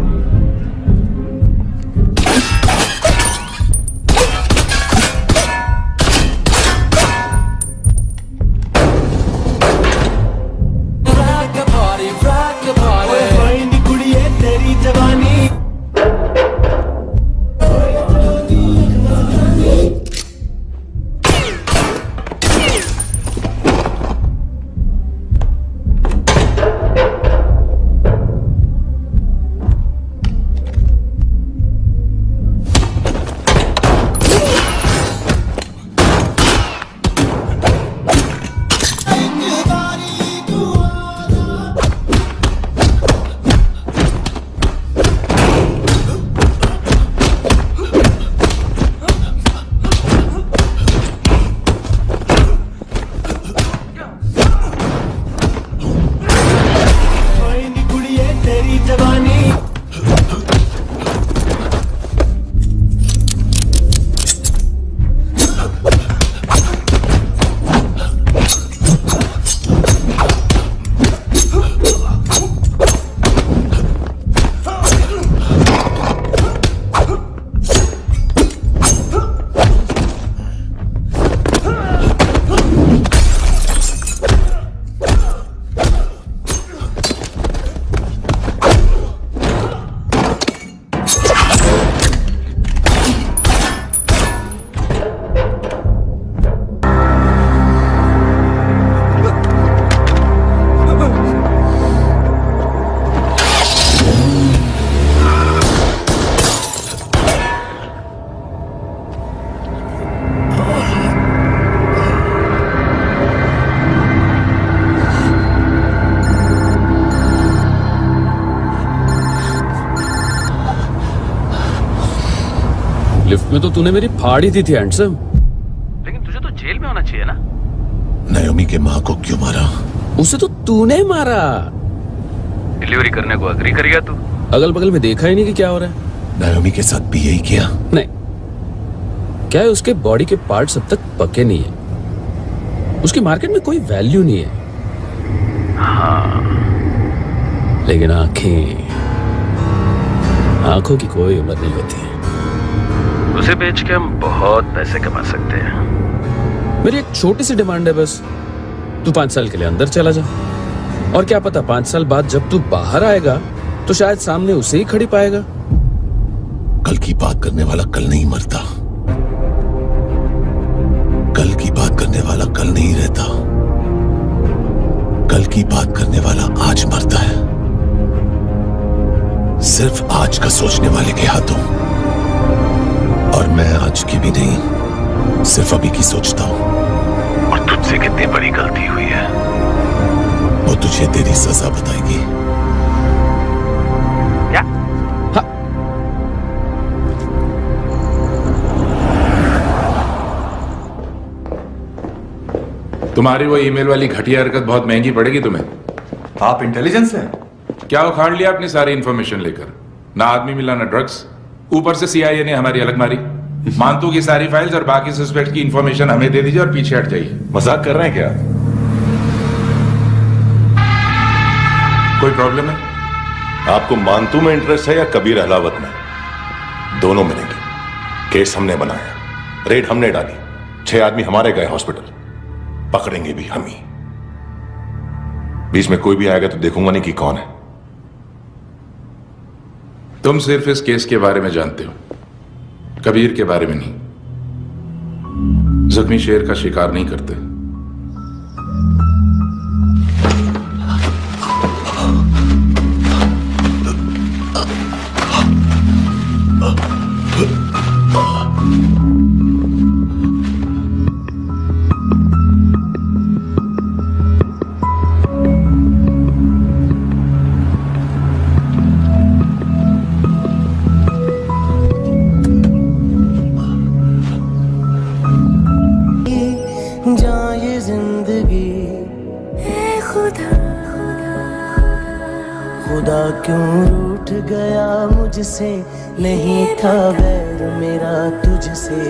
Speaker 17: मैं तो तूने मेरी फाड़ ही दी थी हैंडसम।
Speaker 15: लेकिन तुझे तो जेल में होना चाहिए ना।
Speaker 8: नायोमी के माँ को क्यों मारा?
Speaker 17: उसे तो तूने मारा।
Speaker 15: डिलीवरी करने को अग्री कर गया तू।
Speaker 17: अगल बगल में देखा ही नहीं कि क्या हो रहा है।
Speaker 8: नायोमी के साथ भी यही किया?
Speaker 17: नहीं, क्या है उसके बॉडी के पार्ट्स अब तक पके नहीं है, उसकी मार्केट में कोई वैल्यू नहीं है।
Speaker 15: हाँ,
Speaker 17: लेकिन आंखों की कोई उम्र नहीं होती है।
Speaker 15: उसे बेच के हम बहुत पैसे कमा सकते हैं।
Speaker 17: मेरी एक छोटी सी डिमांड है बस, तू 5 साल के लिए अंदर चला जा, और क्या पता 5 साल बाद जब तू बाहर आएगा तो शायद सामने उसे ही खड़ी पाएगा।
Speaker 8: कल की बात करने वाला कल नहीं मरता, कल की बात करने वाला कल नहीं रहता, कल की बात करने वाला आज मरता है। सिर्फ आज का सोचने वाले के हाथों। और मैं आज की भी नहीं, सिर्फ अभी की सोचता हूं।
Speaker 13: और तुझसे कितनी बड़ी गलती हुई है
Speaker 8: वो तुझे तेरी सजा बताएगी।
Speaker 15: क्या?
Speaker 17: हाँ।
Speaker 7: तुम्हारी वो ईमेल वाली घटिया हरकत बहुत महंगी पड़ेगी तुम्हें।
Speaker 11: आप इंटेलिजेंस हैं?
Speaker 7: क्या उखाड़ लिया अपनी सारी इंफॉर्मेशन लेकर? ना आदमी मिला ना ड्रग्स, ऊपर से CIA ने हमारी अलग मारी। मानतू की सारी फाइल्स और बाकी सस्पेक्ट की इंफॉर्मेशन हमें दे दीजिए और पीछे हट जाइए।
Speaker 8: मजाक कर रहे हैं क्या?
Speaker 7: कोई प्रॉब्लम है?
Speaker 8: आपको मानतू में इंटरेस्ट है या कबीर अहलावत में? दोनों मिलेंगे। केस हमने बनाया, रेड हमने डाली, 6 आदमी हमारे गए हॉस्पिटल, पकड़ेंगे भी हम ही। बीच में कोई भी आएगा तो देखूंगा नहीं कि कौन है।
Speaker 7: तुम सिर्फ इस केस के बारे में जानते हो, कबीर के बारे में नहीं। जख्मी शेर का शिकार नहीं करते।
Speaker 20: जाए जिंदगी खुदा क्यों रूठ गया मुझसे, नहीं था वैर मेरा तुझसे,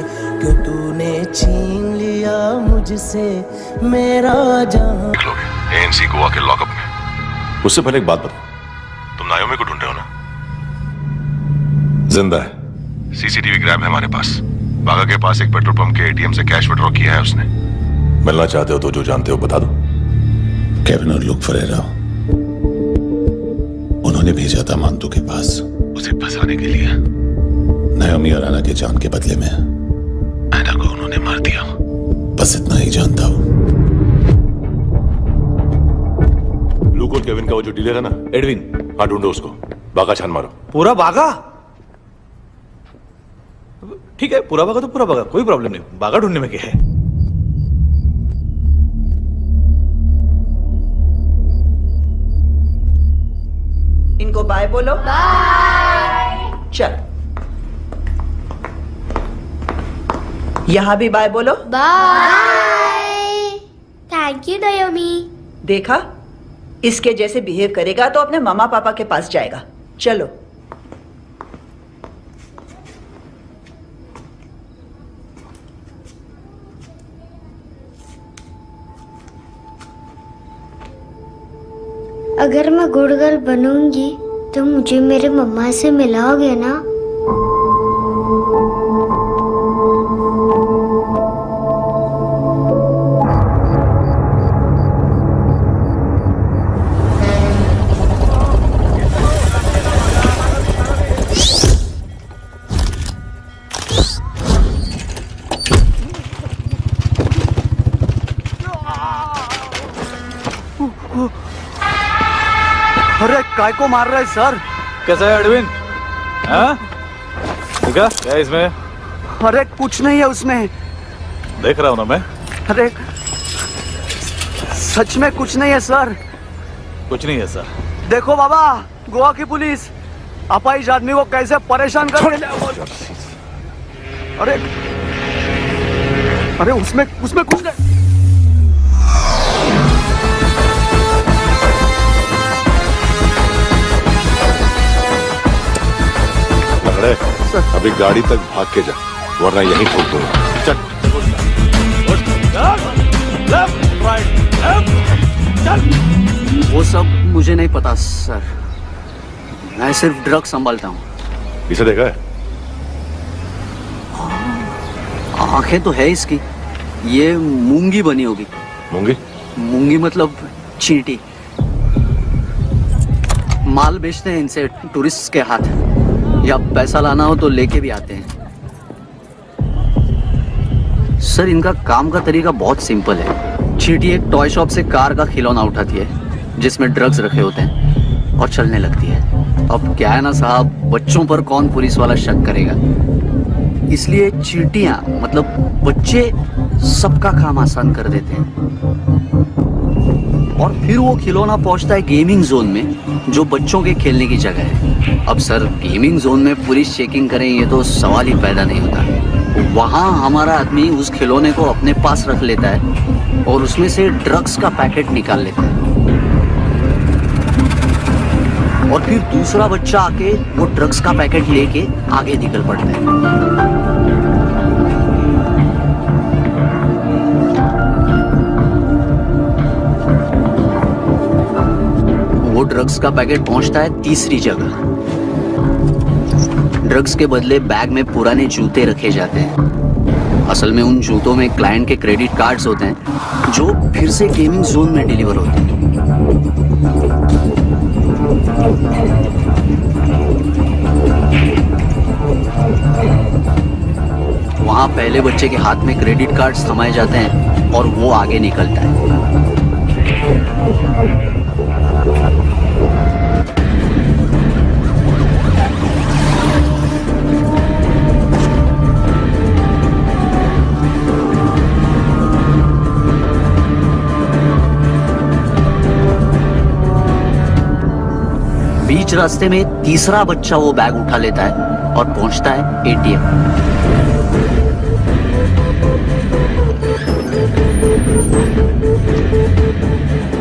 Speaker 20: क्यों तूने छीन लिया मुझसे मेरा जहां।
Speaker 8: ANC गोवा के लॉकअप में। उससे पहले एक बात बताओ, तुम नायोमी को ढूंढ रहे हो ना? जिंदा है, CCTV ग्रैब है हमारे पास। बागा के पास एक पेट्रोल पंप के ATM से कैश विड्रॉ किया है उसने। मिलना चाहते हो तो जो जानते हो बता दो। केविन और लुक फरेरा, उन्होंने भेजा था मानतू के पास उसे फंसाने के लिए। नायोमी और आना के जान के बदले में एना को उन्होंने मार दिया। बस इतना ही जानता हूं। लुक और केविन का वो जो डीलर है ना, एडविन, हाँ ढूंढो उसको। बागा छान मारो।
Speaker 2: पूरा बागा? ठीक है, पूरा बागा तो पूरा बागा, कोई प्रॉब्लम नहीं। बागा ढूंढने में क्या है?
Speaker 10: इनको बाय बोलो। बाय। चल, यहां भी बाय बोलो।
Speaker 4: बाय। Thank you नायोमी।
Speaker 10: देखा, इसके जैसे बिहेव करेगा तो अपने मामा पापा के पास जाएगा। चलो।
Speaker 4: अगर मैं गुड गर्ल बनूंगी तो मुझे मेरे मम्मा से मिलाओगे ना?
Speaker 2: अरे काय को मार रहा है सर?
Speaker 6: कैसा है एडविन? हाँ? देखा क्या है इसमें?
Speaker 2: अरे कुछ नहीं है उसमें।
Speaker 6: देख रहा हूं ना मैं।
Speaker 2: अरे सच में कुछ नहीं है सर।
Speaker 6: कुछ नहीं है सर।
Speaker 2: देखो बाबा, गोवा की पुलिस अपाइज आदमी को कैसे परेशान कर
Speaker 11: अरे अरे उसमें उसमें कुछ नहीं।
Speaker 8: लंगड़े, अभी गाड़ी तक भाग के जा, वरना यहीं ठोक दूंगा। चल।
Speaker 15: वो सब मुझे नहीं पता सर, मैं सिर्फ ड्रग संभालता हूँ।
Speaker 8: इसे देखा है?
Speaker 15: आंखें तो है इसकी, ये मूंगी बनी होगी।
Speaker 8: मूंगी?
Speaker 15: मूंगी मतलब चींटी। माल बेचते हैं इनसे टूरिस्ट के हाथ, या पैसा लाना हो तो लेके भी आते हैं। सर इनका काम का तरीका बहुत सिंपल है। चींटी एक टॉय शॉप से कार का खिलौना उठाती है जिसमें ड्रग्स रखे होते हैं और चलने लगती है। अब क्या है ना साहब, बच्चों पर कौन पुलिस वाला शक करेगा, इसलिए चींटियां मतलब बच्चे सबका काम आसान कर देते हैं। और फिर वो खिलौना पहुंचता है गेमिंग जोन में, जो बच्चों के खेलने की जगह है। अब सर गेमिंग जोन में पुलिस चेकिंग करें ये तो सवाल ही पैदा नहीं होता। वहां हमारा आदमी उस खिलौने को अपने पास रख लेता है और उसमें से ड्रग्स का पैकेट निकाल लेता है, और फिर दूसरा बच्चा आके वो ड्रग्स का पैकेट लेके आगे निकल पड़ता है। वो ड्रग्स का पैकेट पहुंचता है तीसरी जगह। ड्रग्स के बदले बैग में पुराने जूते रखे जाते हैं। असल में उन जूतों में क्लाइंट के क्रेडिट कार्ड्स होते हैं जो फिर से गेमिंग जोन में डिलीवर होते हैं। वहां पहले बच्चे के हाथ में क्रेडिट कार्ड्स थमाए जाते हैं और वो आगे निकलता है। बीच रास्ते में तीसरा बच्चा वो बैग उठा लेता है और पहुंचता है एटीएम।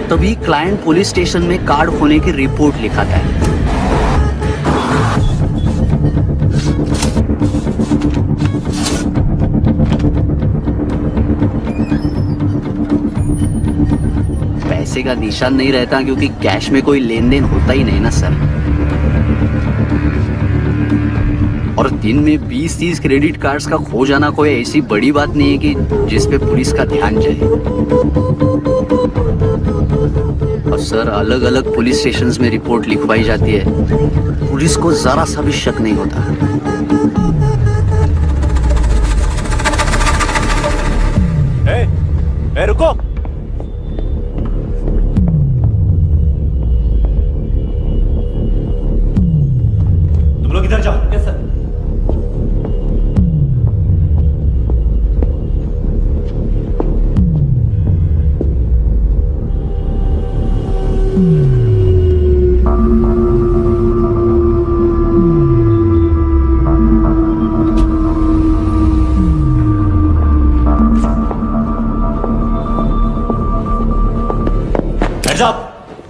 Speaker 15: तभी क्लाइंट पुलिस स्टेशन में कार्ड खोने की रिपोर्ट लिखाता है। पैसे का निशान नहीं रहता क्योंकि कैश में कोई लेन देन होता ही नहीं ना सर। और दिन में 20-30 क्रेडिट कार्ड्स का खो जाना कोई ऐसी बड़ी बात नहीं है कि जिस पे पुलिस का ध्यान जाए। और सर अलग अलग पुलिस स्टेशंस में रिपोर्ट लिखवाई जाती है, पुलिस को जरा सा भी शक नहीं होता।
Speaker 2: रुको, तुम लोग इधर जाओ। Yes sir.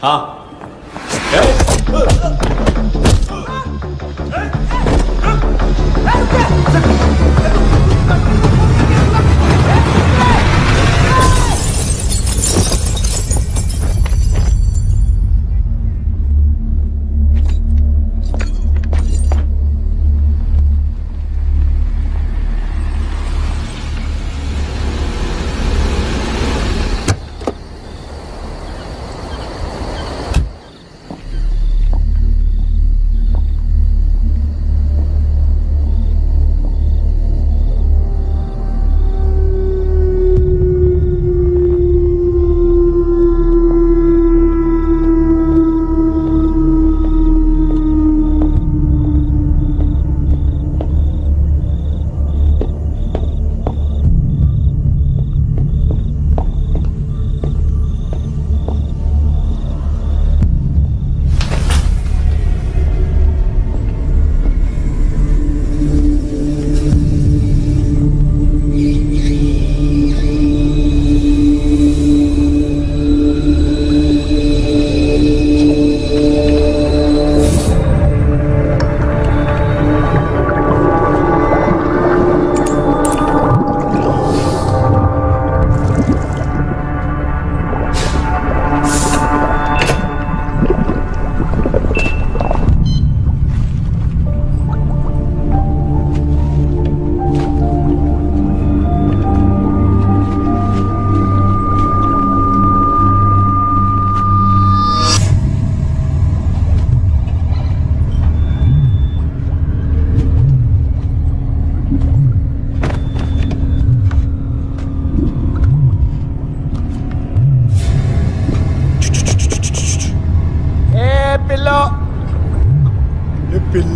Speaker 2: हाँ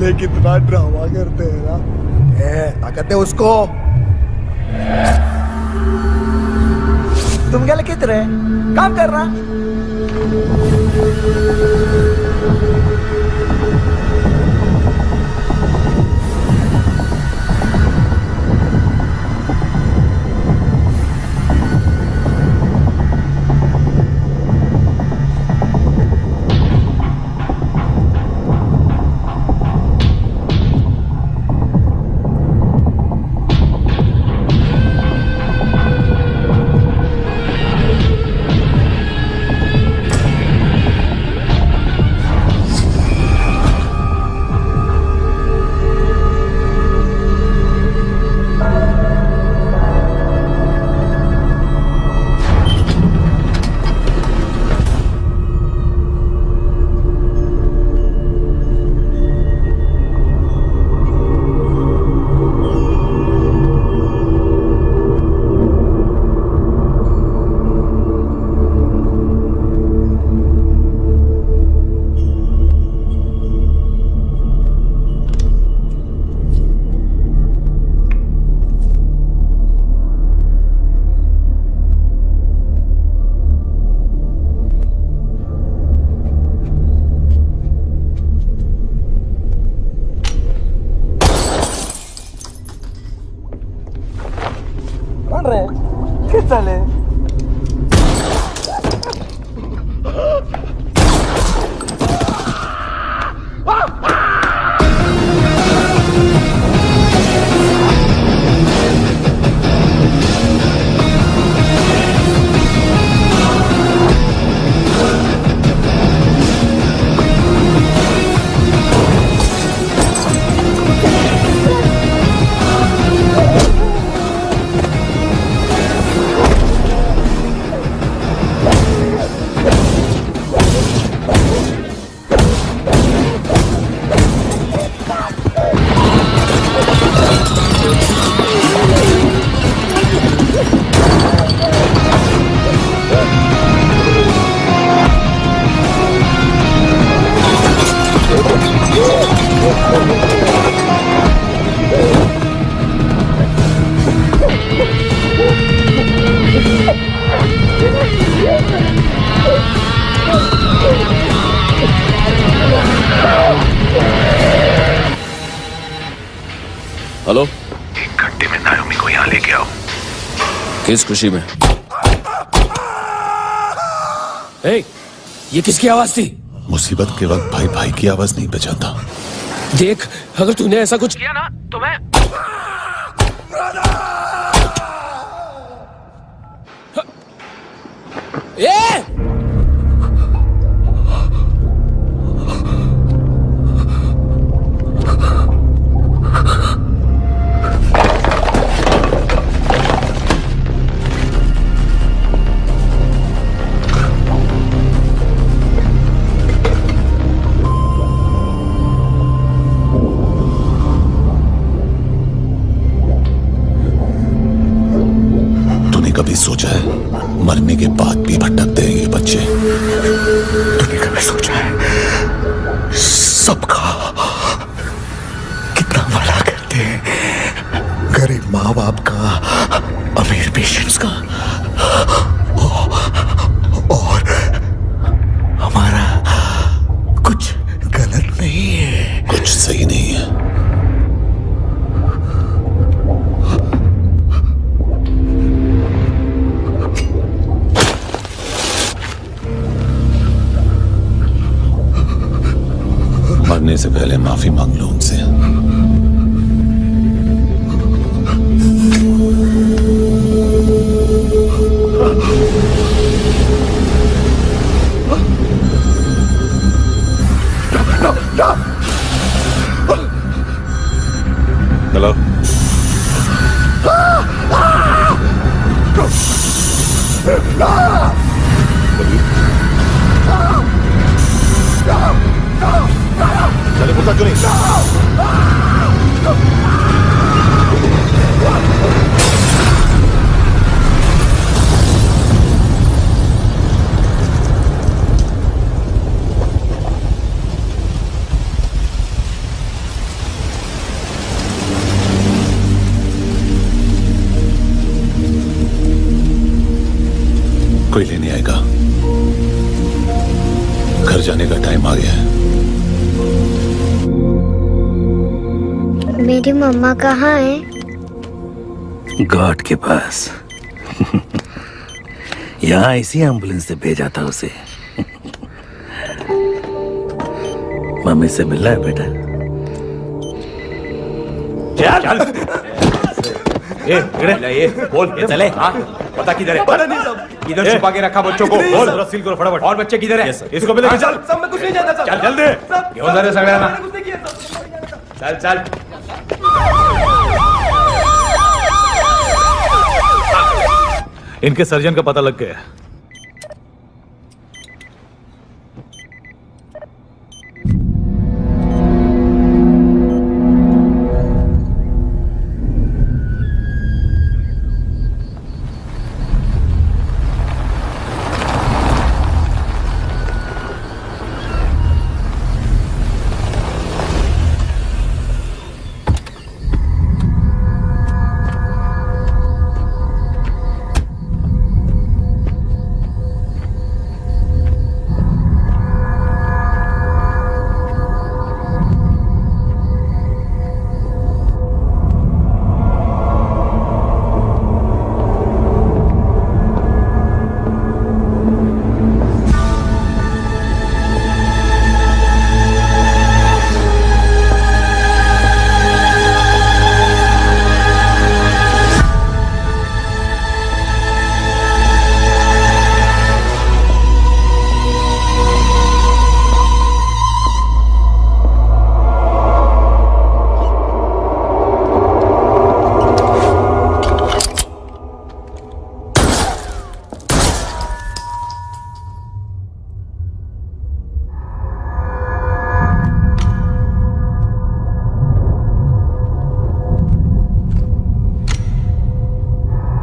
Speaker 14: साले कितना ड्रामा करते हैं ना। ताकत है उसको। तुम क्या लिख रहे काम कर रहा।
Speaker 20: चले
Speaker 17: हेलो,
Speaker 13: एक घंटे में नायोमी को यहाँ लेके आओ।
Speaker 17: किस खुशी में? ए, ये किसकी आवाज थी?
Speaker 8: मुसीबत के वक्त भाई भाई की आवाज नहीं बचाता।
Speaker 17: देख, अगर तूने ऐसा कुछ किया ना तो मैं ए!
Speaker 8: कभी सोचा है मरने के बाद भी भटकते हैं ये बच्चे?
Speaker 14: तूने कभी सोचा है सबका कितना भला करते हैं, गरीब माँ बाप का, अमीर पेशेंट्स का, और हमारा कुछ गलत नहीं है,
Speaker 8: कुछ सही नहीं है। मरने से पहले माफी मांग लो उनसे। हेलो, चले बोलता क्यों नहीं? कोई लेने आएगा। घर जाने का टाइम आ गया है।
Speaker 4: मेरी मम्मा कहाँ है?
Speaker 13: गॉड के पास। यहाँ इसी एम्बुलेंस से भेजा था उसे। मम्मी से मिलना है बेटा।
Speaker 6: चल
Speaker 11: ये बोल ये चले। हाँ पता किधर है? पता नहीं सब। इधर छुपा के रखा बच्चों को। बोल सील करो फटाफट। और बच्चे किधर है?
Speaker 6: इसको भी लेके चल।
Speaker 11: सब मैं कुछ नहीं जानता।
Speaker 6: चल जल्दी
Speaker 11: घेऊन जा रे सगळ्यांना। चल चल।
Speaker 6: इनके सर्जन का पता लग गया।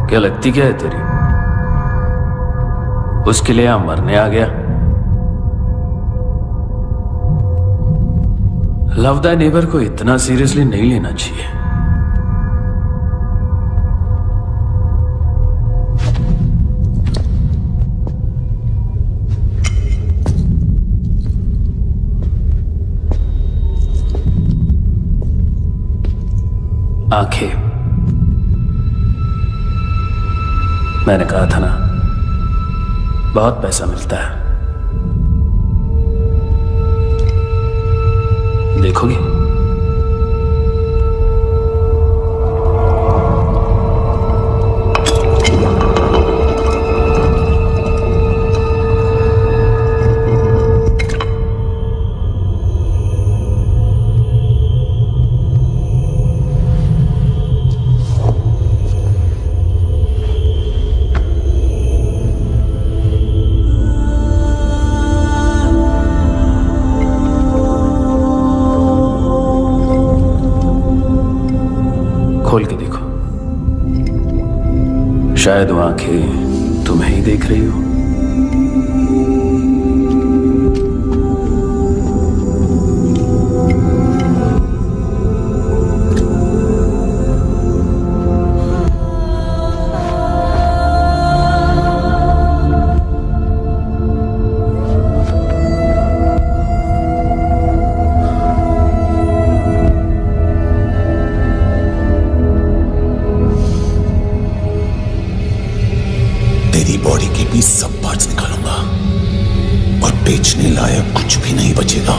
Speaker 17: क्या लगती क्या है तेरी? उसके लिए यहां मरने आ गया? लव द नेबर को इतना सीरियसली नहीं लेना चाहिए। आंखें, मैंने कहा था ना, बहुत पैसा मिलता है। देखोगी? खोल के देखो, शायद वो आंखें तुम्हें ही देख रही हो।
Speaker 13: बॉडी के भी सब पार्ट्स निकालूंगा और बेचने लायक कुछ भी नहीं बचेगा।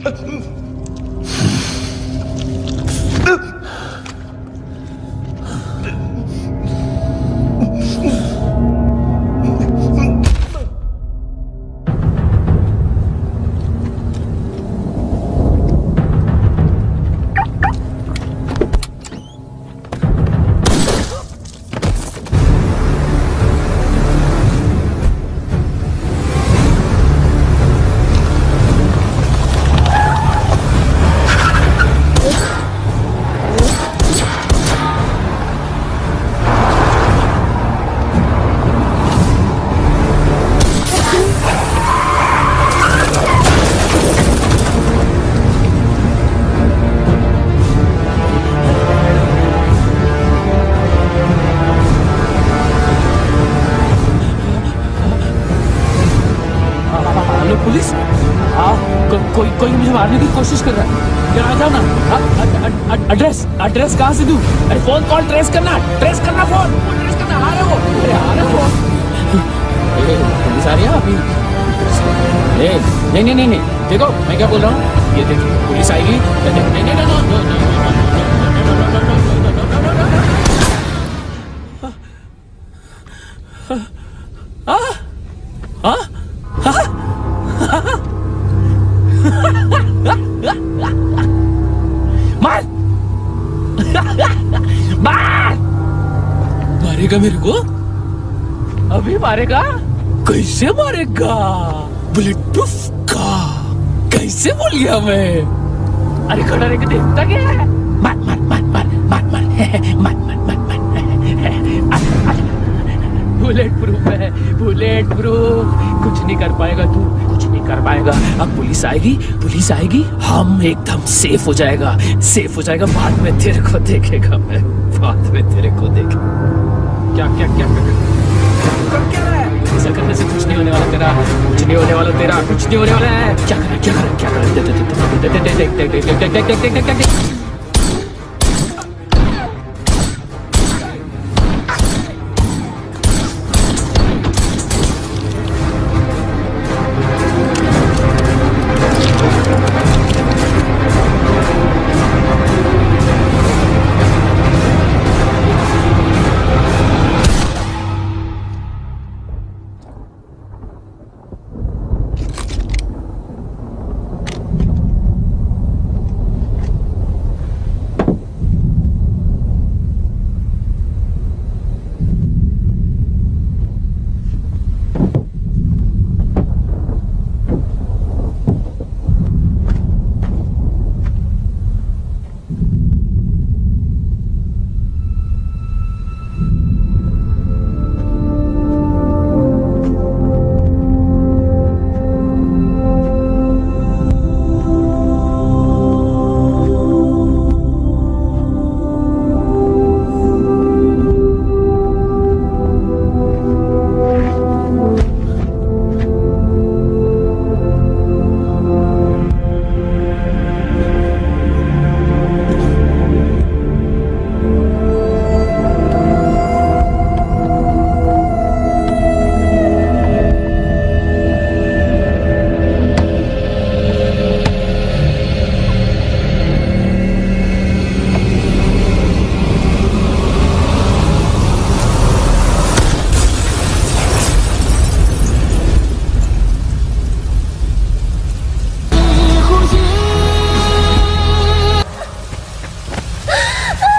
Speaker 18: हेलो पुलिस, कोई मुझे मारने की कोशिश कर रहा है। यार आ जाओ ना। एड्रेस कहाँ से दूं? अरे फोन कॉल ट्रेस करना फोन ट्रेस करना। आ रहे हो? अरे आ रहे हो? पुलिस आ रही है अभी? नहीं, देखो मैं क्या बोल रहा हूँ, ये देखो पुलिस आएगी। मार मारेगा मेरे को? अभी मारेगा? कैसे मारेगा? बुलेट प्रूफ का कैसे बोल गया मैं? अरे खड़ा रह के देखता क्या है? मार मार मार मार मार मार मार मार मार बुलेट प्रूफ है, बुलेट प्रूफ। कुछ नहीं कर पाएगा तू, कुछ नहीं कर पाएगा। अब पुलिस आएगी, हम एकदम सेफ हो जाएगा। बाद में तेरे को देखेगा मैं, बाद में तेरे को देखेगा। क्या ऐसा करने से कुछ नहीं होने वाला तेरा, कुछ नहीं होने वाला है। क्या कर देख।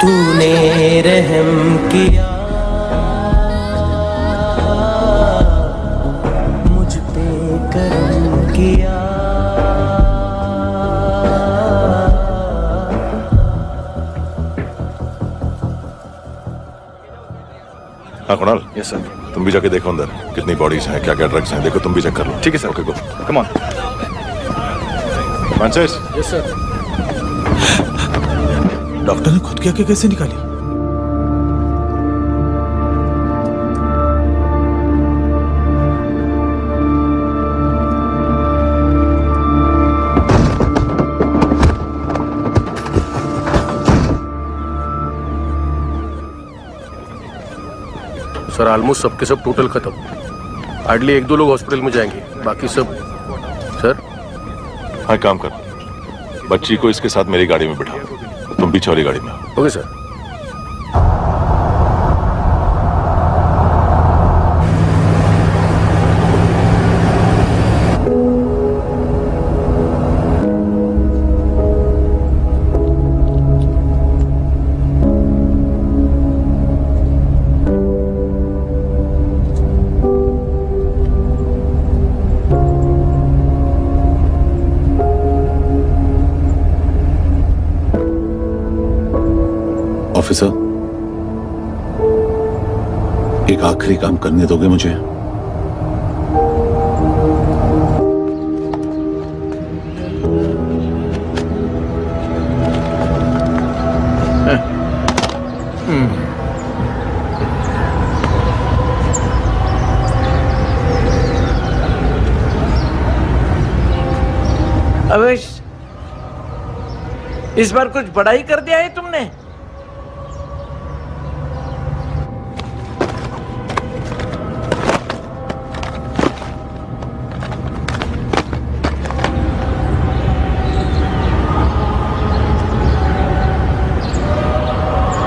Speaker 20: तूने रहम किया मुझ पे, करम किया।
Speaker 8: हाँ कुणाल, यस सर। तुम भी जाके देखो अंदर कितनी बॉडीज हैं, क्या क्या ड्रग्स हैं, देखो तुम भी चेक कर लो। ठीक है sir. Okay, go come on. Francis.
Speaker 7: Yes sir. Doctor ने खुद की आंखें कैसे निकाली?
Speaker 12: सर ऑलमोस्ट सबके सब टोटल खत्म। हार्डली 1-2 लोग हॉस्पिटल में जाएंगे, बाकी सब। सर
Speaker 8: हाँ, काम कर, बच्ची को इसके साथ मेरी गाड़ी में बिठाओ, तुम पीछे वाली गाड़ी में।
Speaker 12: Okay sir.
Speaker 8: ऑफिसर, एक आखिरी काम करने दोगे मुझे?
Speaker 18: अवेश, इस बार कुछ बड़ा ही कर दिया है तुमने।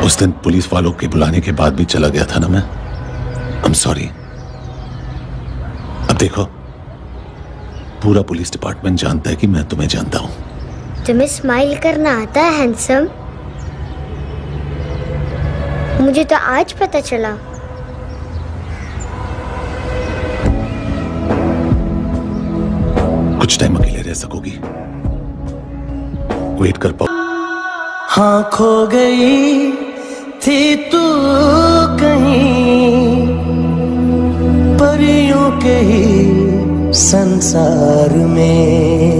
Speaker 8: उस दिन पुलिस वालों के बुलाने के बाद भी चला गया था ना मैं। I am sorry. अब देखो, पूरा पुलिस डिपार्टमेंट जानता है कि मैं तुम्हें जानता हूं।
Speaker 4: तुम्हें स्माइल करना आता है हैंडसम? मुझे तो आज पता चला।
Speaker 8: कुछ टाइम अकेले रह सकोगी? वेट कर पाओ?
Speaker 20: हाँ, खो गई थी तू कहीं परियों के ही संसार में।